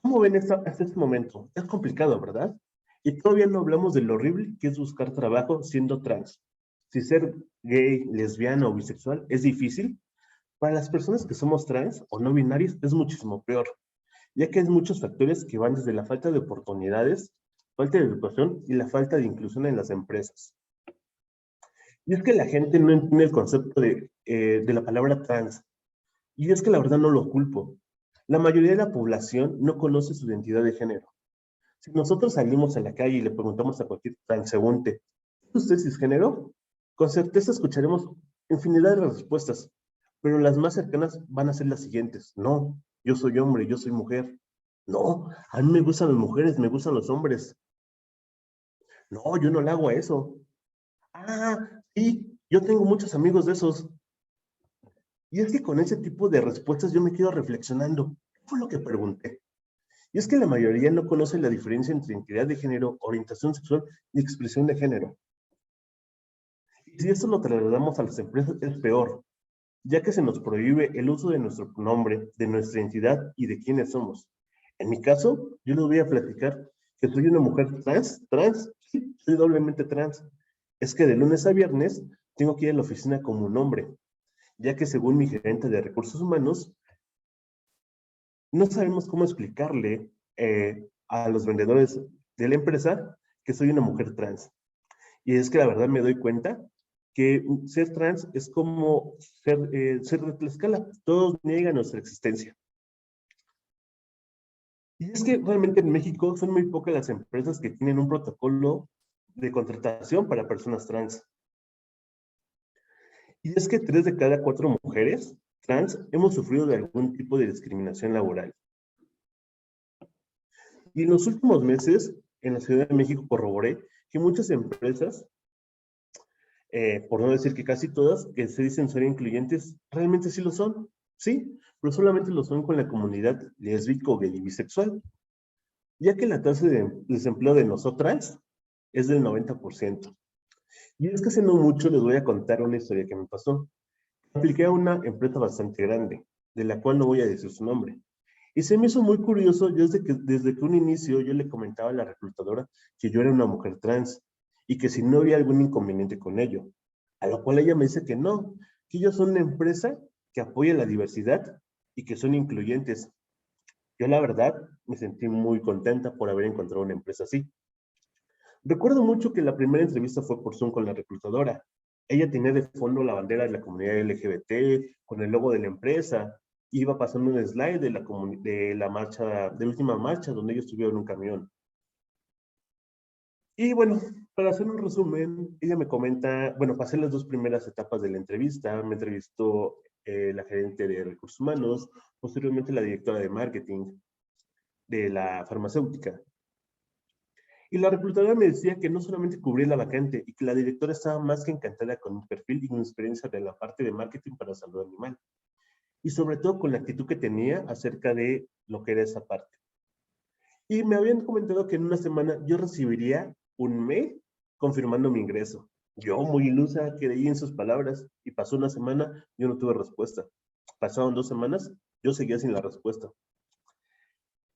Speaker 9: ¿Cómo ven hasta este momento? Es complicado, ¿verdad? Y todavía no hablamos de lo horrible que es buscar trabajo siendo trans. Si ser gay, lesbiana o bisexual es difícil, para las personas que somos trans o no binarias es muchísimo peor, ya que hay muchos factores que van desde la falta de oportunidades, falta de educación y la falta de inclusión en las empresas. Y es que la gente no entiende el concepto de la palabra trans. Y es que la verdad no lo culpo. La mayoría de la población no conoce su identidad de género. Si nosotros salimos a la calle y le preguntamos a cualquier transeúnte, ¿es usted cisgénero? Con certeza escucharemos infinidad de respuestas, pero las más cercanas van a ser las siguientes. No, yo soy hombre, yo soy mujer. No, a mí me gustan las mujeres, me gustan los hombres. No, yo no le hago a eso. Ah, sí, yo tengo muchos amigos de esos. Y es que con ese tipo de respuestas yo me quedo reflexionando. ¿Qué fue lo que pregunté? Y es que la mayoría no conoce la diferencia entre identidad de género, orientación sexual y expresión de género. Y si esto lo trasladamos a las empresas, es peor, ya que se nos prohíbe el uso de nuestro nombre, de nuestra identidad y de quiénes somos. En mi caso, yo les voy a platicar que soy una mujer trans, sí, soy doblemente trans. Es que de lunes a viernes tengo que ir a la oficina como un hombre, ya que según mi gerente de recursos humanos, no sabemos cómo explicarle a los vendedores de la empresa que soy una mujer trans. Y es que la verdad me doy cuenta que ser trans es como ser de Tlaxcala. Todos niegan nuestra existencia. Y es que realmente en México son muy pocas las empresas que tienen un protocolo de contratación para personas trans. Y es que 3 de cada 4 mujeres trans hemos sufrido de algún tipo de discriminación laboral. Y en los últimos meses, en la Ciudad de México corroboré que muchas empresas, por no decir que casi todas, que se dicen ser incluyentes, realmente sí lo son, sí, pero solamente lo son con la comunidad lésbico, gay y bisexual, ya que la tasa de desempleo de nosotras es del 90%. Y es que hace no mucho les voy a contar una historia que me pasó. Apliqué a una empresa bastante grande, de la cual no voy a decir su nombre. Y se me hizo muy curioso desde que un inicio yo le comentaba a la reclutadora que yo era una mujer trans y que si no había algún inconveniente con ello. A lo cual ella me dice que no, que ellos son una empresa que apoya la diversidad y que son incluyentes. Yo la verdad me sentí muy contenta por haber encontrado una empresa así. Recuerdo mucho que la primera entrevista fue por Zoom con la reclutadora. Ella tenía de fondo la bandera de la comunidad LGBT con el logo de la empresa. Iba pasando un slide de la marcha, de la última marcha, donde ellos estuvieron en un camión. Y bueno, para hacer un resumen, ella me comenta, bueno, pasé las 2 primeras etapas de la entrevista. Me entrevistó la gerente de recursos humanos, posteriormente la directora de marketing de la farmacéutica. Y la reclutadora me decía que no solamente cubría la vacante y que la directora estaba más que encantada con mi perfil y mi experiencia de la parte de marketing para salud animal. Y sobre todo con la actitud que tenía acerca de lo que era esa parte. Y me habían comentado que en una semana yo recibiría un mail confirmando mi ingreso. Yo, muy ilusa, creí en sus palabras y pasó una semana, yo no tuve respuesta. Pasaron 2 semanas, yo seguía sin la respuesta.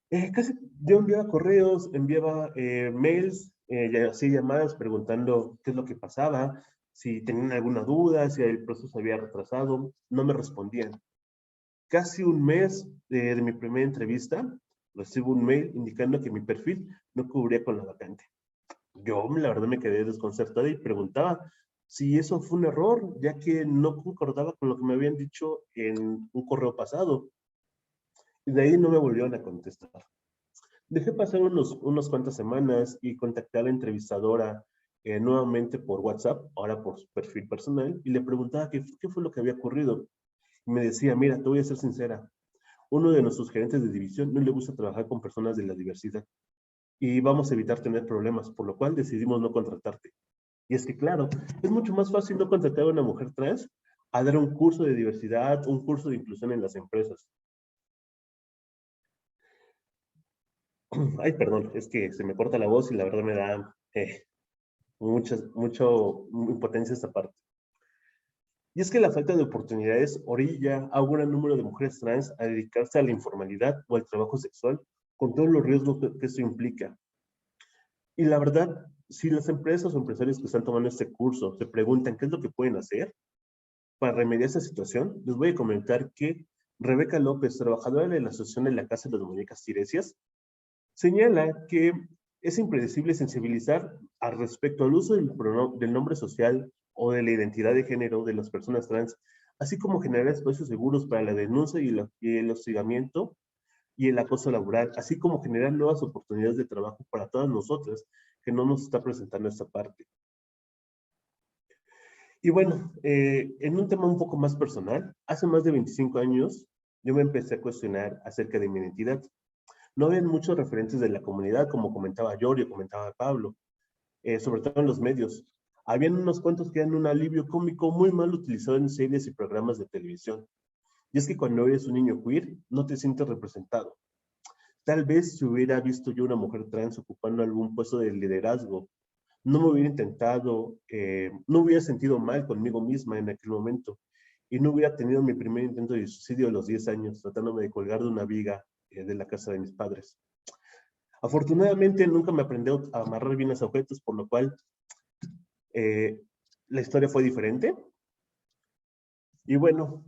Speaker 9: Yo enviaba correos, enviaba mails, y hacía llamadas preguntando qué es lo que pasaba, si tenían alguna duda, si el proceso se había retrasado, no me respondían. Casi un mes de mi primera entrevista, recibo un mail indicando que mi perfil no cubría con la vacante. Yo, la verdad, me quedé desconcertada y preguntaba si eso fue un error, ya que no concordaba con lo que me habían dicho en un correo pasado. Y de ahí no me volvieron a contestar. Dejé pasar unas cuantas semanas y contacté a la entrevistadora nuevamente por WhatsApp, ahora por su perfil personal, y le preguntaba qué fue lo que había ocurrido. Y me decía, mira, te voy a ser sincera, uno de nuestros gerentes de división no le gusta trabajar con personas de la diversidad y vamos a evitar tener problemas, por lo cual decidimos no contratarte. Y es que, claro, es mucho más fácil no contratar a una mujer trans a dar un curso de diversidad, un curso de inclusión en las empresas. Ay, perdón, es que se me corta la voz y la verdad me da mucho impotencia esta parte. Y es que la falta de oportunidades orilla a un gran número de mujeres trans a dedicarse a la informalidad o al trabajo sexual, con todos los riesgos que eso implica. Y la verdad, si las empresas o empresarios que están tomando este curso se preguntan qué es lo que pueden hacer para remediar esta situación, les voy a comentar que Rebeca López, trabajadora de la Asociación de la Casa de las Muñecas Tiresias, señala que es impredecible sensibilizar al respecto al uso del nombre social o de la identidad de género de las personas trans, así como generar espacios seguros para la denuncia y el hostigamiento y el acoso laboral, así como generar nuevas oportunidades de trabajo para todas nosotras que no nos está presentando esta parte. Y bueno, en un tema un poco más personal, hace más de 25 años yo me empecé a cuestionar acerca de mi identidad. No habían muchos referentes de la comunidad, como comentaba Yorio, comentaba Pablo, sobre todo en los medios. Habían unos cuantos que eran un alivio cómico muy mal utilizado en series y programas de televisión. Y es que cuando eres un niño queer, no te sientes representado. Tal vez si hubiera visto yo una mujer trans ocupando algún puesto de liderazgo, no me hubiera intentado, no hubiera sentido mal conmigo misma en aquel momento y no hubiera tenido mi primer intento de suicidio a los 10 años, tratándome de colgar de una viga de la casa de mis padres. Afortunadamente nunca me aprendió a amarrar bien los objetos, por lo cual la historia fue diferente. Y bueno,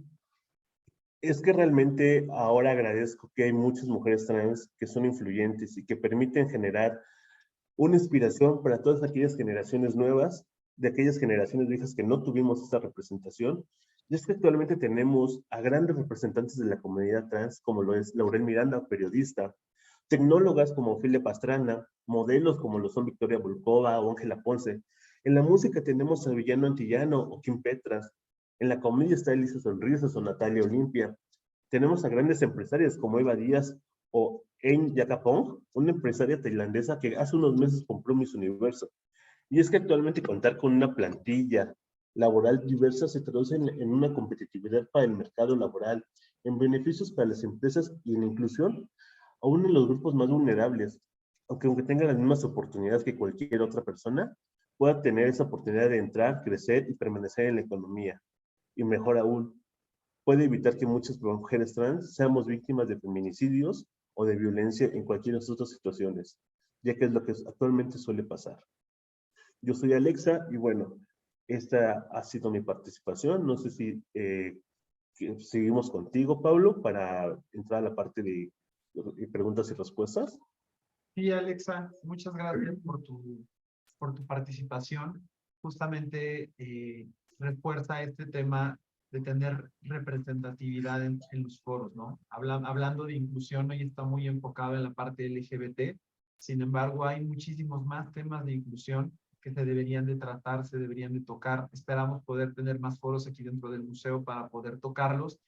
Speaker 9: es que realmente ahora agradezco que hay muchas mujeres trans que son influyentes y que permiten generar una inspiración para todas aquellas generaciones nuevas, de aquellas generaciones viejas que no tuvimos esta representación. Y es que actualmente tenemos a grandes representantes de la comunidad trans, como lo es Laurel Miranda, periodista, tecnólogas como Ofelia Pastrana, modelos como lo son Victoria Volkova o Ángela Ponce. En la música tenemos a Villano Antillano o Kim Petras. En la comedia está Elisa Sonrisas o Natalia Olimpia. Tenemos a grandes empresarias como Eva Díaz o Ein Yakapong, una empresaria tailandesa que hace unos meses compró Miss Universo. Y es que actualmente contar con una plantilla laboral diversa se traduce en una competitividad para el mercado laboral, en beneficios para las empresas y en inclusión, aún en los grupos más vulnerables, aunque tengan las mismas oportunidades que cualquier otra persona, pueda tener esa oportunidad de entrar, crecer y permanecer en la economía. Y mejor aún, puede evitar que muchas mujeres trans seamos víctimas de feminicidios o de violencia en cualquiera de las otras situaciones, ya que es lo que actualmente suele pasar. Yo soy Alexa y bueno, esta ha sido mi participación. No sé si seguimos contigo, Pablo, para entrar a la parte de preguntas y respuestas.
Speaker 1: Sí, Alexa, muchas gracias por tu participación. Justamente refuerza este tema de tener representatividad en los foros, ¿no? Hablando de inclusión, hoy está muy enfocado en la parte LGBT. Sin embargo, hay muchísimos más temas de inclusión que se deberían de tratar, se deberían de tocar. Esperamos poder tener más foros aquí dentro del museo para poder tocarlos.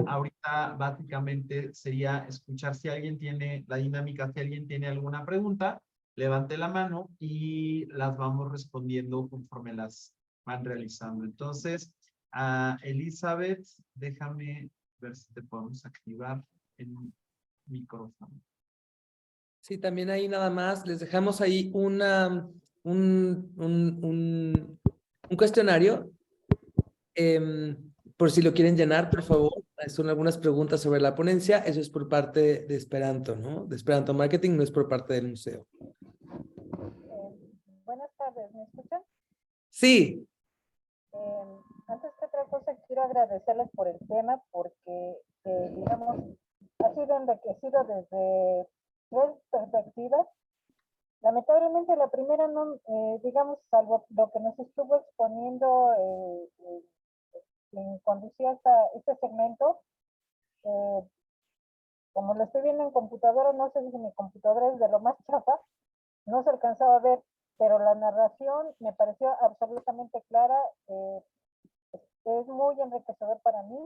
Speaker 1: Ahorita básicamente sería escuchar si alguien tiene la dinámica, si alguien tiene alguna pregunta, levante la mano y las vamos respondiendo conforme las van realizando. Entonces, Elizabeth, déjame ver si te podemos activar el micrófono.
Speaker 2: Sí, también ahí nada más les dejamos ahí un cuestionario. Por si lo quieren llenar, por favor. Son algunas preguntas sobre la ponencia. Eso es por parte de Esperanto, ¿no? De Esperanto Marketing, no es por parte del museo.
Speaker 10: Buenas tardes, ¿me escuchan?
Speaker 2: Sí.
Speaker 10: Antes que otra cosa, quiero agradecerles por el tema porque, digamos, ha sido enriquecido desde tres perspectivas. Lamentablemente la primera no, digamos, salvo lo que nos estuvo exponiendo quien conducía este segmento, como lo estoy viendo en computadora, no sé si mi computadora es de lo más chafa, no se alcanzaba a ver, pero la narración me pareció absolutamente clara, es muy enriquecedor para mí.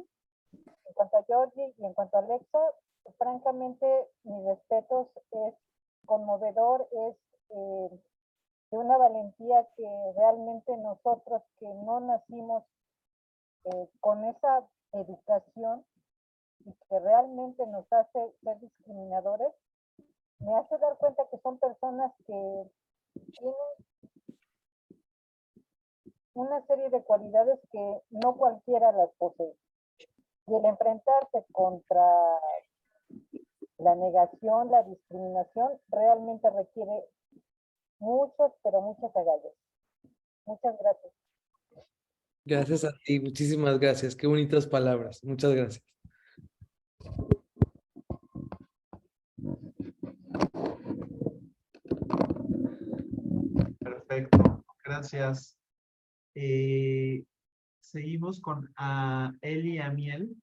Speaker 10: En cuanto a Georgie y en cuanto a Alexa, francamente, mis respetos, es conmovedor, es de una valentía que realmente nosotros que no nacimos con esa educación y que realmente nos hace ser discriminadores, me hace dar cuenta que son personas que tienen una serie de cualidades que no cualquiera las posee. Y el enfrentarse contra la negación, la discriminación, realmente requiere muchos, pero muchos agallas. Muchas gracias.
Speaker 2: Gracias a ti, muchísimas gracias. Qué bonitas palabras. Muchas gracias.
Speaker 1: Perfecto, gracias. Seguimos con Eli Amiel.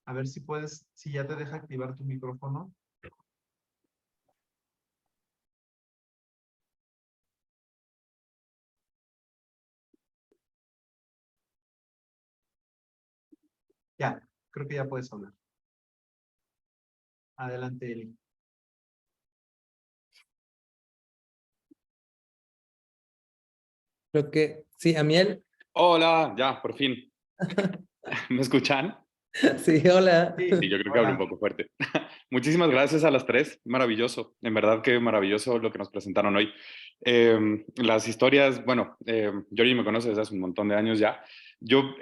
Speaker 1: A ver si puedes, si ya te deja activar tu micrófono. Ya, creo que ya puedes hablar. Adelante, Eli.
Speaker 2: Creo que sí, Amiel.
Speaker 5: Hola, ya, por fin. ¿Me escuchan?
Speaker 2: Sí, hola.
Speaker 5: Sí, yo creo que hablo un poco fuerte. Muchísimas gracias a las tres. Maravilloso. En verdad que maravilloso lo que nos presentaron hoy. Las historias, bueno, Georgie me conoce desde hace un montón de años ya. Yo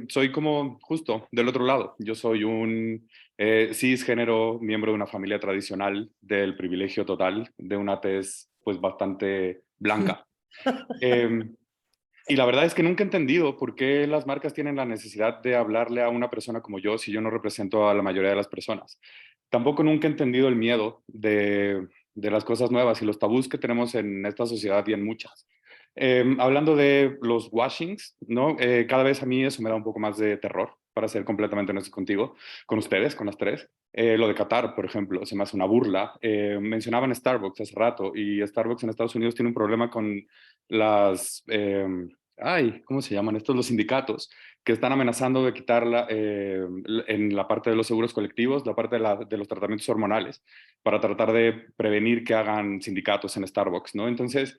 Speaker 5: soy como justo del otro lado. Yo soy un cisgénero, miembro de una familia tradicional del privilegio total, de una tez pues bastante blanca. Y la verdad es que nunca he entendido por qué las marcas tienen la necesidad de hablarle a una persona como yo si yo no represento a la mayoría de las personas. Tampoco nunca he entendido el miedo de las cosas nuevas y los tabús que tenemos en esta sociedad y en muchas. Hablando de los washings, ¿no? Cada vez a mí eso me da un poco más de terror, para ser completamente honesto contigo, con ustedes, con las tres. Lo de Qatar, por ejemplo, se me hace una burla. Mencionaban Starbucks hace rato y Starbucks en Estados Unidos tiene un problema con las... ¿cómo se llaman estos? Los sindicatos que están amenazando de quitarla en la parte de los seguros colectivos, la parte de los tratamientos hormonales, para tratar de prevenir que hagan sindicatos en Starbucks, ¿no? Entonces,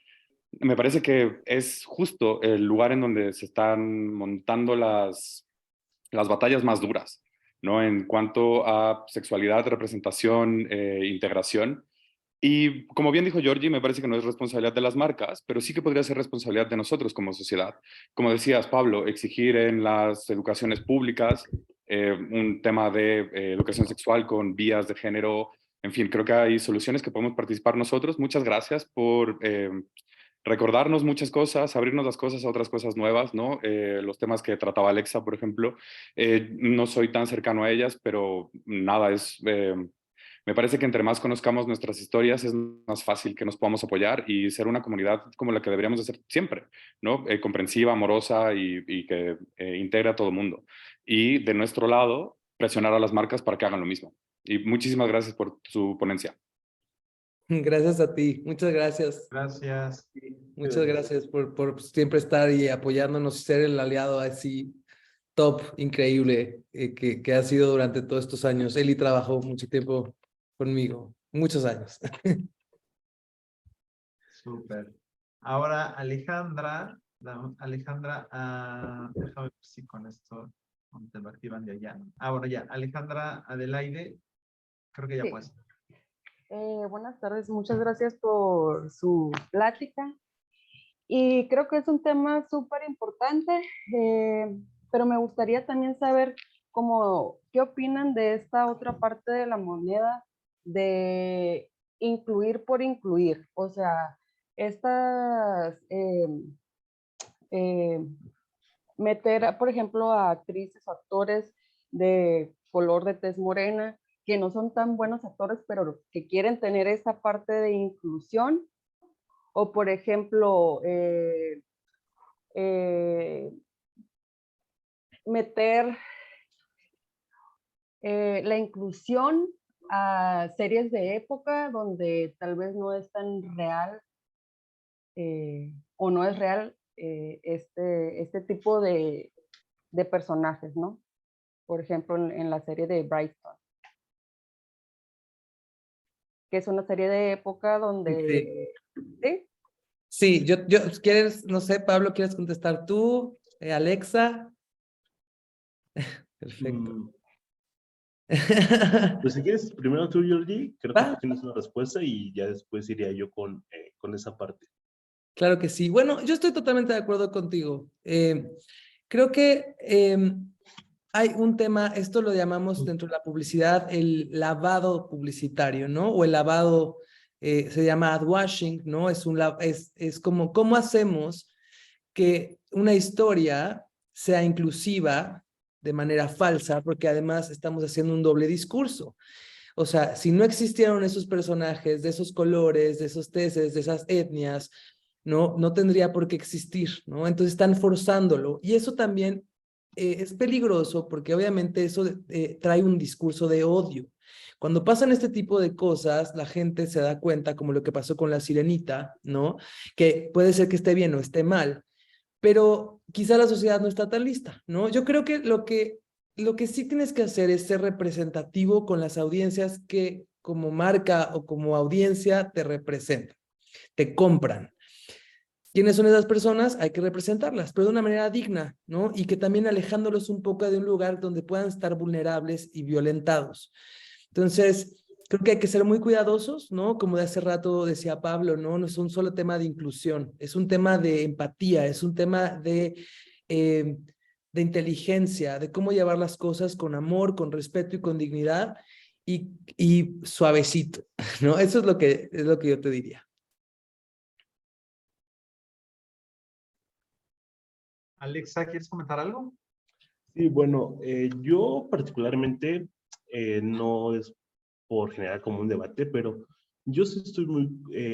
Speaker 5: me parece que es justo el lugar en donde se están montando las batallas más duras, ¿no? En cuanto a sexualidad, representación, integración. Y como bien dijo Georgie, me parece que no es responsabilidad de las marcas, pero sí que podría ser responsabilidad de nosotros como sociedad. Como decías, Pablo, exigir en las educaciones públicas un tema de educación sexual con vías de género. En fin, creo que hay soluciones que podemos participar nosotros. Muchas gracias por recordarnos muchas cosas, abrirnos las cosas a otras cosas nuevas, ¿no? Los temas que trataba Alexa, por ejemplo, no soy tan cercano a ellas, pero nada, me parece que entre más conozcamos nuestras historias es más fácil que nos podamos apoyar y ser una comunidad como la que deberíamos de ser siempre, ¿no? Comprensiva, amorosa y que integre a todo el mundo. Y de nuestro lado, presionar a las marcas para que hagan lo mismo. Y muchísimas gracias por su ponencia.
Speaker 2: Gracias a ti. Muchas gracias.
Speaker 1: Gracias.
Speaker 2: Muchas gracias por siempre estar y apoyándonos y ser el aliado así top, increíble que ha sido durante todos estos años. Eli trabajó mucho tiempo conmigo, muchos años.
Speaker 1: Súper. Ahora Alejandra Alejandra, déjame ver si con esto te lo activan de allá. Bueno, ya, Alejandra Adelaide, creo que ya
Speaker 11: Sí.
Speaker 1: puedes.
Speaker 11: Buenas tardes, muchas gracias por su plática. Y creo que es un tema súper importante, pero me gustaría también saber qué opinan de esta otra parte de la moneda de incluir por incluir. O sea, estas, meter, por ejemplo, a actrices o actores de color de tez morena, que no son tan buenos actores, pero que quieren tener esa parte de inclusión. O, por ejemplo, meter la inclusión a series de época donde tal vez no es tan real o no es real este tipo de personajes, ¿no? Por ejemplo, en la serie de Brighton, que es una serie de época donde... ¿Sí?
Speaker 2: Sí, ¿quieres, no sé, Pablo, ¿quieres contestar tú? Alexa. Perfecto.
Speaker 9: Pues si quieres, primero tú, Jordi, creo que
Speaker 2: ¿Va?
Speaker 9: tú tienes una respuesta y ya después iría yo con esa parte.
Speaker 2: Claro que sí. Bueno, yo estoy totalmente de acuerdo contigo. Creo que hay un tema, esto lo llamamos dentro de la publicidad el lavado publicitario, ¿no? O el lavado, se llama adwashing, ¿no? Es como, ¿cómo hacemos que una historia sea inclusiva de manera falsa? Porque además estamos haciendo un doble discurso. O sea, si no existieran esos personajes, de esos colores, de esos teces, de esas etnias, no tendría por qué existir, ¿no? Entonces están forzándolo. Y eso también es peligroso porque obviamente eso trae un discurso de odio. Cuando pasan este tipo de cosas, la gente se da cuenta, como lo que pasó con la Sirenita, ¿no? Que puede ser que esté bien o esté mal, pero quizá la sociedad no está tan lista, ¿no? Yo creo que lo que sí tienes que hacer es ser representativo con las audiencias que como marca o como audiencia te representan, te compran. ¿Quiénes son esas personas? Hay que representarlas, pero de una manera digna, ¿no? Y que también alejándolos un poco de un lugar donde puedan estar vulnerables y violentados. Entonces, creo que hay que ser muy cuidadosos, ¿no? Como de hace rato decía Pablo, ¿no? No es un solo tema de inclusión, es un tema de empatía, es un tema de inteligencia, de cómo llevar las cosas con amor, con respeto y con dignidad y suavecito, ¿no? Eso es lo que yo te diría.
Speaker 1: Alexa, ¿quieres comentar algo?
Speaker 9: Sí, bueno, yo particularmente no es por generar como un debate, pero yo sí estoy muy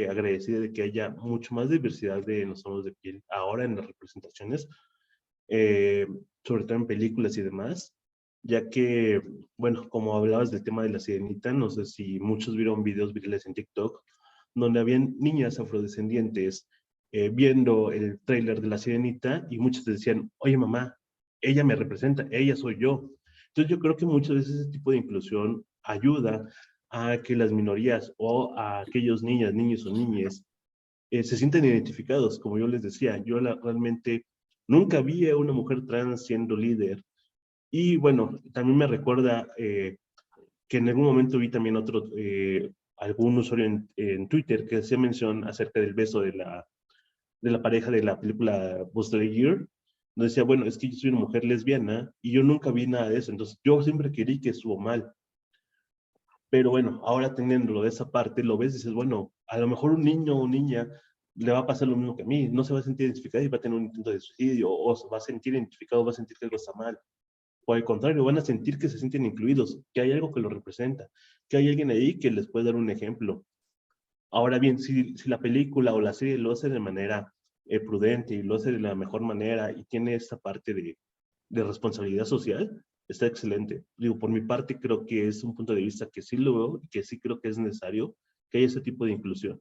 Speaker 9: agradecido de que haya mucho más diversidad de los tonos de piel ahora en las representaciones, sobre todo en películas y demás, ya que, bueno, como hablabas del tema de la sirenita, no sé si muchos vieron videos virales en TikTok, donde habían niñas afrodescendientes viendo el tráiler de la sirenita y muchos decían, oye mamá, ella me representa, ella soy yo. Entonces yo creo que muchas veces ese tipo de inclusión ayuda a que las minorías o a aquellos niños o niñas se sientan identificados. Como yo les decía, yo realmente nunca vi a una mujer trans siendo líder. Y bueno, también me recuerda que en algún momento vi también algún usuario en Twitter que hacía mención acerca del beso de la pareja de la película Buzz Lightyear, donde decía, bueno, es que yo soy una mujer lesbiana y yo nunca vi nada de eso, entonces yo siempre creí que estuvo mal. Pero bueno, ahora teniéndolo de esa parte, lo ves y dices, bueno, a lo mejor un niño o niña le va a pasar lo mismo que a mí, no se va a sentir identificado y va a tener un intento de suicidio, o se va a sentir identificado, va a sentir que algo está mal. O al contrario, van a sentir que se sienten incluidos, que hay algo que los representa, que hay alguien ahí que les puede dar un ejemplo. Ahora bien, si la película o la serie lo hace de manera prudente y lo hace de la mejor manera y tiene esta parte de responsabilidad social, está excelente. Digo, por mi parte, creo que es un punto de vista que sí lo veo y que sí creo que es necesario que haya ese tipo de inclusión.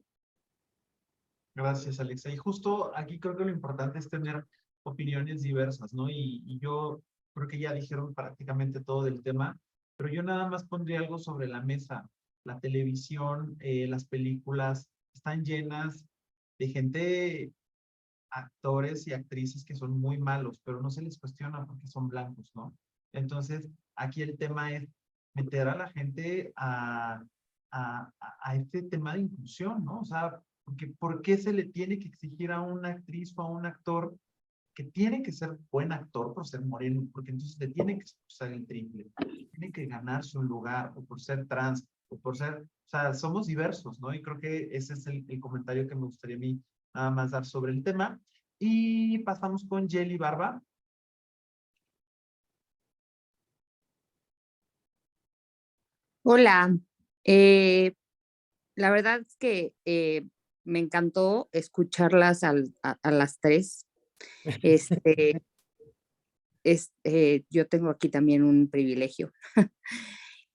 Speaker 1: Gracias, Alexa. Y justo aquí creo que lo importante es tener opiniones diversas, ¿no? Y yo creo que ya dijeron prácticamente todo del tema, pero yo nada más pondría algo sobre la mesa. La televisión, las películas están llenas de gente actores y actrices que son muy malos, pero no se les cuestiona porque son blancos, ¿no? Entonces, aquí el tema es meter a la gente a este tema de inclusión, ¿no? O sea, porque, ¿por qué se le tiene que exigir a una actriz o a un actor que tiene que ser buen actor por ser moreno? Porque entonces le tiene que esforzar el triple, tiene que ganarse un lugar, o por ser trans, o por ser, o sea, somos diversos, ¿no? Y creo que ese es el comentario que me gustaría a mí nada más dar sobre el tema. Y pasamos con Jelly Barba.
Speaker 12: Hola, la verdad es que me encantó escucharlas a las tres. Yo tengo aquí también un privilegio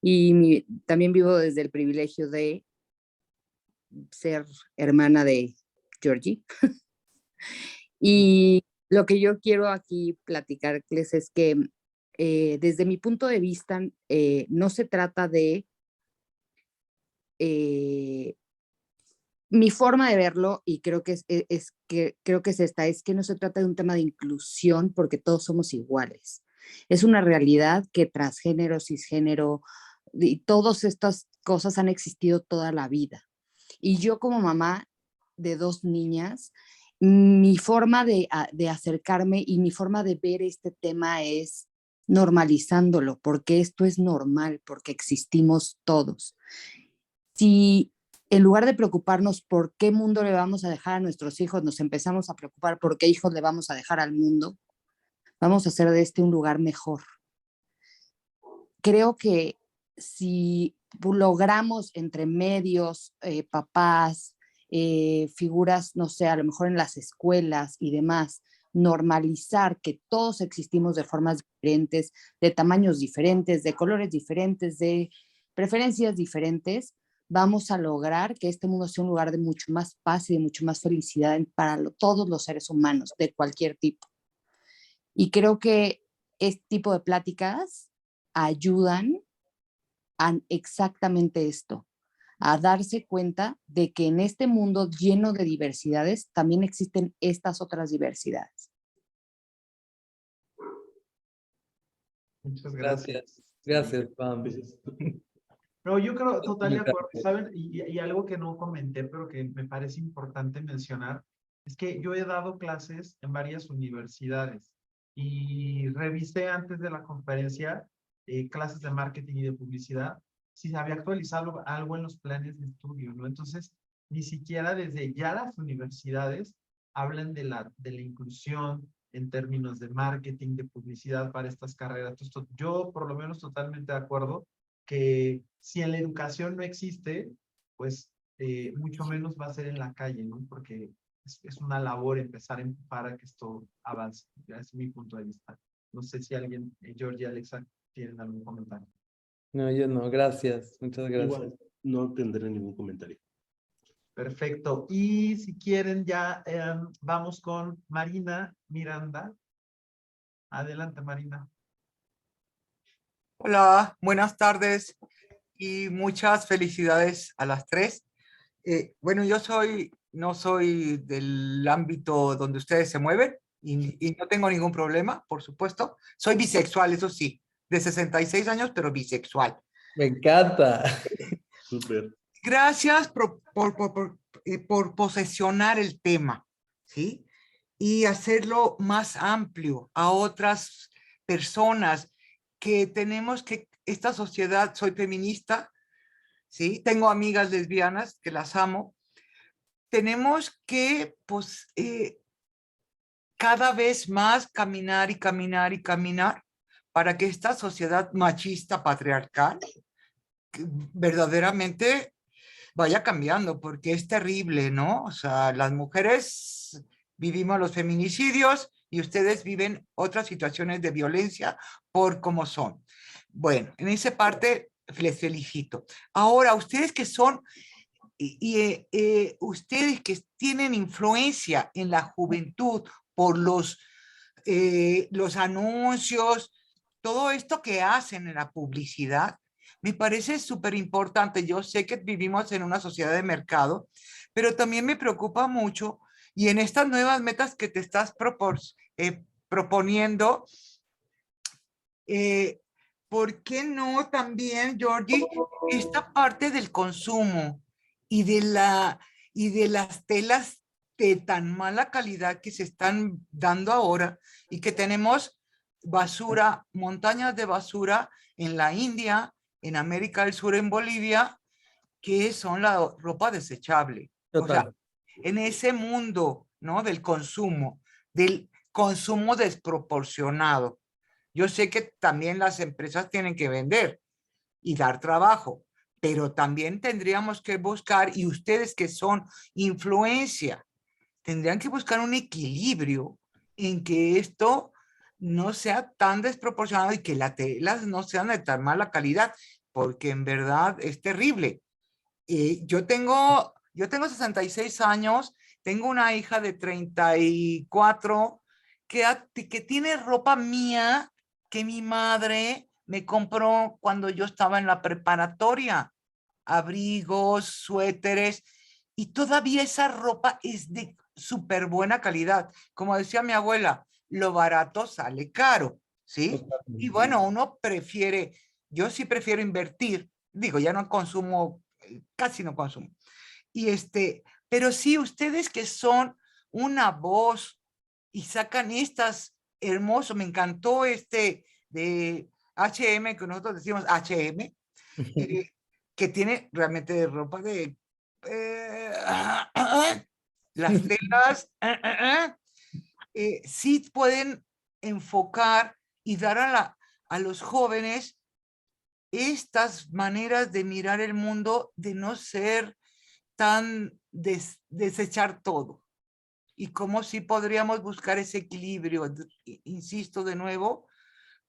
Speaker 12: y también vivo desde el privilegio de ser hermana de Georgie. Y lo que yo quiero aquí platicarles es que desde mi punto de vista no se trata de mi forma de verlo, y creo que creo que es esta, es que no se trata de un tema de inclusión porque todos somos iguales. Es una realidad que transgénero, cisgénero y todas estas cosas han existido toda la vida. Y yo como mamá de 2 niñas, mi forma de acercarme y mi forma de ver este tema es normalizándolo, porque esto es normal, porque existimos todos. Si en lugar de preocuparnos por qué mundo le vamos a dejar a nuestros hijos, nos empezamos a preocupar por qué hijos le vamos a dejar al mundo, vamos a hacer de este un lugar mejor. Creo que si logramos entre medios, papás, figuras, no sé, a lo mejor en las escuelas y demás, normalizar que todos existimos de formas diferentes, de tamaños diferentes, de colores diferentes, de preferencias diferentes, vamos a lograr que este mundo sea un lugar de mucho más paz y de mucho más felicidad para todos los seres humanos, de cualquier tipo. Y creo que este tipo de pláticas ayudan a exactamente esto, a darse cuenta de que en este mundo lleno de diversidades también existen estas otras diversidades.
Speaker 1: Muchas gracias.
Speaker 2: Gracias, Pam.
Speaker 1: No, yo creo total de acuerdo, ¿saben? Y algo que no comenté, pero que me parece importante mencionar, es que yo he dado clases en varias universidades y revisé antes de la conferencia clases de marketing y de publicidad, si se había actualizado algo en los planes de estudio, ¿no? Entonces, ni siquiera desde ya las universidades hablan de la inclusión en términos de marketing, de publicidad para estas carreras. Entonces, yo por lo menos totalmente de acuerdo que si en la educación no existe, pues mucho menos va a ser en la calle, ¿no? Porque es una labor empezar a empujar a que esto avance. Ese es mi punto de vista. No sé si alguien, Georgie y Alexa, tienen algún comentario.
Speaker 2: No, yo no, gracias. Muchas gracias.
Speaker 9: Igual, no tendré ningún comentario.
Speaker 1: Perfecto. Y si quieren ya vamos con Marina Miranda. Adelante, Marina.
Speaker 13: Hola, buenas tardes y muchas felicidades a las tres. Bueno, yo no soy del ámbito donde ustedes se mueven y no tengo ningún problema, por supuesto. Soy bisexual, eso sí, de 66 años, pero bisexual.
Speaker 2: Me encanta.
Speaker 9: Súper.
Speaker 13: Gracias por posesionar el tema, ¿sí? Y hacerlo más amplio a otras personas que tenemos que, esta sociedad, soy feminista, ¿sí? Tengo amigas lesbianas que las amo. Tenemos que, pues, cada vez más caminar y caminar y caminar para que esta sociedad machista, patriarcal, verdaderamente vaya cambiando, porque es terrible, ¿no? O sea, las mujeres vivimos los feminicidios y ustedes viven otras situaciones de violencia por cómo son. Bueno, en esa parte les felicito. Ahora, ustedes que son, ustedes que tienen influencia en la juventud por los anuncios, todo esto que hacen en la publicidad, me parece súper importante. Yo sé que vivimos en una sociedad de mercado, pero también me preocupa mucho Y en estas nuevas metas que te estás proponiendo, ¿por qué no también, Georgie, esta parte del consumo y de las telas de tan mala calidad que se están dando ahora y que tenemos basura, montañas de basura en la India, en América del Sur, en Bolivia, que son la ropa desechable?
Speaker 2: Total.
Speaker 13: O sea, en ese mundo, ¿no? Del consumo desproporcionado. Yo sé que también las empresas tienen que vender y dar trabajo, pero también tendríamos que buscar, y ustedes que son influencia, tendrían que buscar un equilibrio en que esto no sea tan desproporcionado y que las telas no sean de tan mala calidad, porque en verdad es terrible. Yo tengo 66 años, tengo una hija de 34 que tiene ropa mía que mi madre me compró cuando yo estaba en la preparatoria. Abrigos, suéteres, y todavía esa ropa es de súper buena calidad. Como decía mi abuela, lo barato sale caro, ¿sí? Y bueno, yo sí prefiero invertir. Digo, ya no consumo, casi no consumo. Pero sí, ustedes que son una voz y sacan estas hermosos, me encantó de H&M, que nosotros decimos H&M, que tiene realmente ropa de las telas, sí pueden enfocar y dar a los jóvenes estas maneras de mirar el mundo, de no ser tan desechar todo. Y cómo sí podríamos buscar ese equilibrio, insisto de nuevo,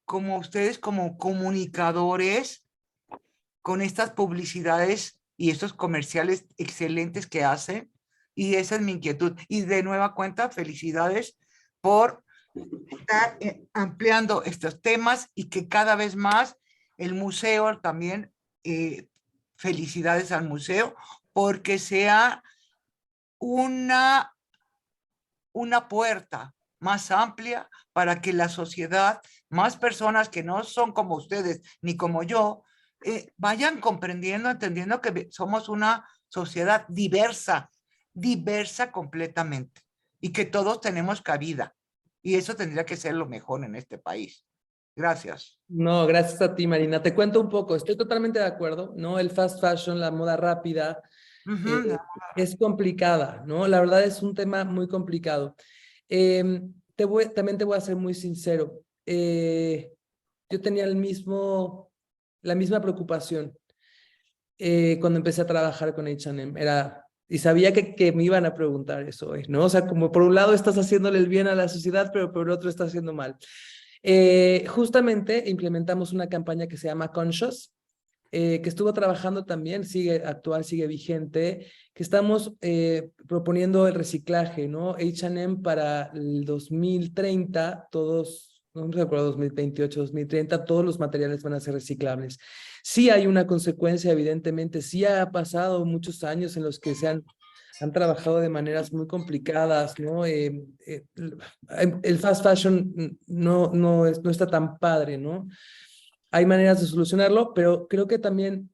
Speaker 13: como ustedes como comunicadores, con estas publicidades y estos comerciales excelentes que hacen. Y esa es mi inquietud. Y de nueva cuenta, felicidades por estar ampliando estos temas y que cada vez más el museo también, felicidades al museo, porque sea una puerta más amplia para que la sociedad, más personas que no son como ustedes ni como yo, vayan comprendiendo, entendiendo que somos una sociedad diversa completamente y que todos tenemos cabida. Y eso tendría que ser lo mejor en este país. Gracias.
Speaker 2: No, gracias a ti, Marina. Te cuento un poco, estoy totalmente de acuerdo, ¿no? El fast fashion, la moda rápida, es complicada, ¿no? La verdad es un tema muy complicado. También te voy a ser muy sincero. Yo tenía la misma preocupación cuando empecé a trabajar con H&M. Y sabía que me iban a preguntar eso, ¿no? O sea, como por un lado estás haciéndole el bien a la sociedad, pero por el otro estás haciendo mal. Justamente implementamos una campaña que se llama Conscious, que estuvo trabajando también, sigue actual, sigue vigente, que estamos proponiendo el reciclaje, ¿no? H&M para el 2030, todos, no me recuerdo, 2028, 2030, todos los materiales van a ser reciclables. Sí hay una consecuencia, evidentemente, sí ha pasado muchos años en los que han trabajado de maneras muy complicadas, ¿no? El fast fashion no está tan padre, ¿no? Hay maneras de solucionarlo, pero creo que también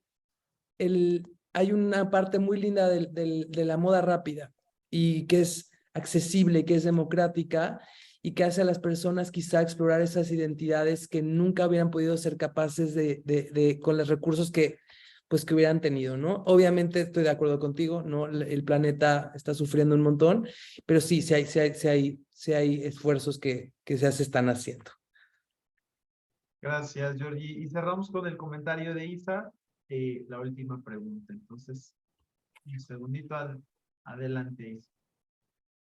Speaker 2: hay una parte muy linda de la moda rápida y que es accesible, que es democrática y que hace a las personas quizá explorar esas identidades que nunca hubieran podido ser capaces con los recursos que hubieran tenido, ¿no? Obviamente estoy de acuerdo contigo, ¿no? El planeta está sufriendo un montón, pero sí hay esfuerzos que se están haciendo.
Speaker 1: Gracias, Georgie. Y cerramos con el comentario de Isa, la última pregunta. Entonces, un segundito, adelante, Isa.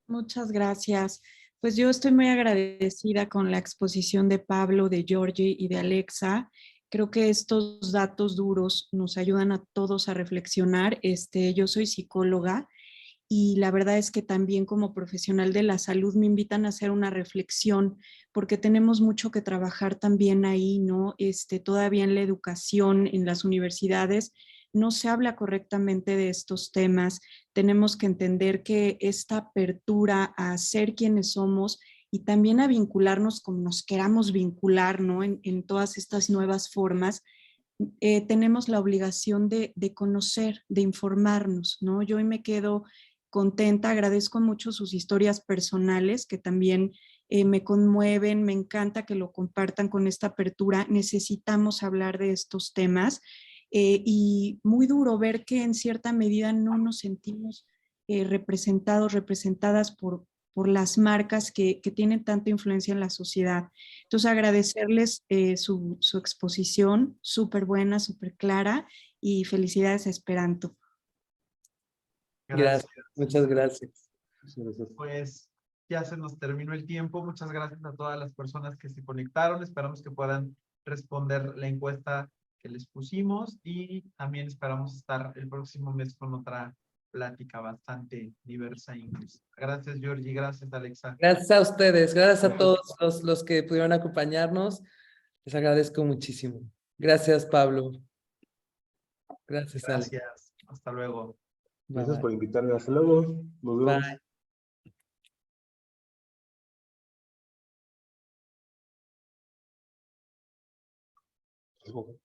Speaker 14: Muchas gracias. Pues yo estoy muy agradecida con la exposición de Pablo, de Georgie y de Alexa. Creo que estos datos duros nos ayudan a todos a reflexionar. Yo soy psicóloga y la verdad es que también como profesional de la salud me invitan a hacer una reflexión porque tenemos mucho que trabajar también ahí, ¿no? Todavía en la educación, en las universidades, no se habla correctamente de estos temas. Tenemos que entender que esta apertura a ser quienes somos y también a vincularnos como nos queramos vincular, ¿no? En todas estas nuevas formas, tenemos la obligación de conocer, de informarnos, ¿no? Yo hoy me quedo contenta, agradezco mucho sus historias personales que también me conmueven, me encanta que lo compartan con esta apertura. Necesitamos hablar de estos temas y muy duro ver que en cierta medida no nos sentimos representados, representadas por las marcas que tienen tanta influencia en la sociedad. Entonces, agradecerles su exposición, súper buena, súper clara, y felicidades a Esperanto.
Speaker 2: Gracias, muchas gracias.
Speaker 1: Pues ya se nos terminó el tiempo. Muchas gracias a todas las personas que se conectaron. Esperamos que puedan responder la encuesta que les pusimos y también esperamos estar el próximo mes con otra plática bastante diversa e inclusiva. Gracias, Georgie. Gracias, Alexa.
Speaker 2: Gracias a ustedes, gracias a todos los que pudieron acompañarnos. Les agradezco muchísimo. Gracias, Pablo. Gracias, Alex.
Speaker 1: Gracias. Hasta luego.
Speaker 9: Gracias por invitarme. Hasta luego. Nos vemos.
Speaker 2: Bye.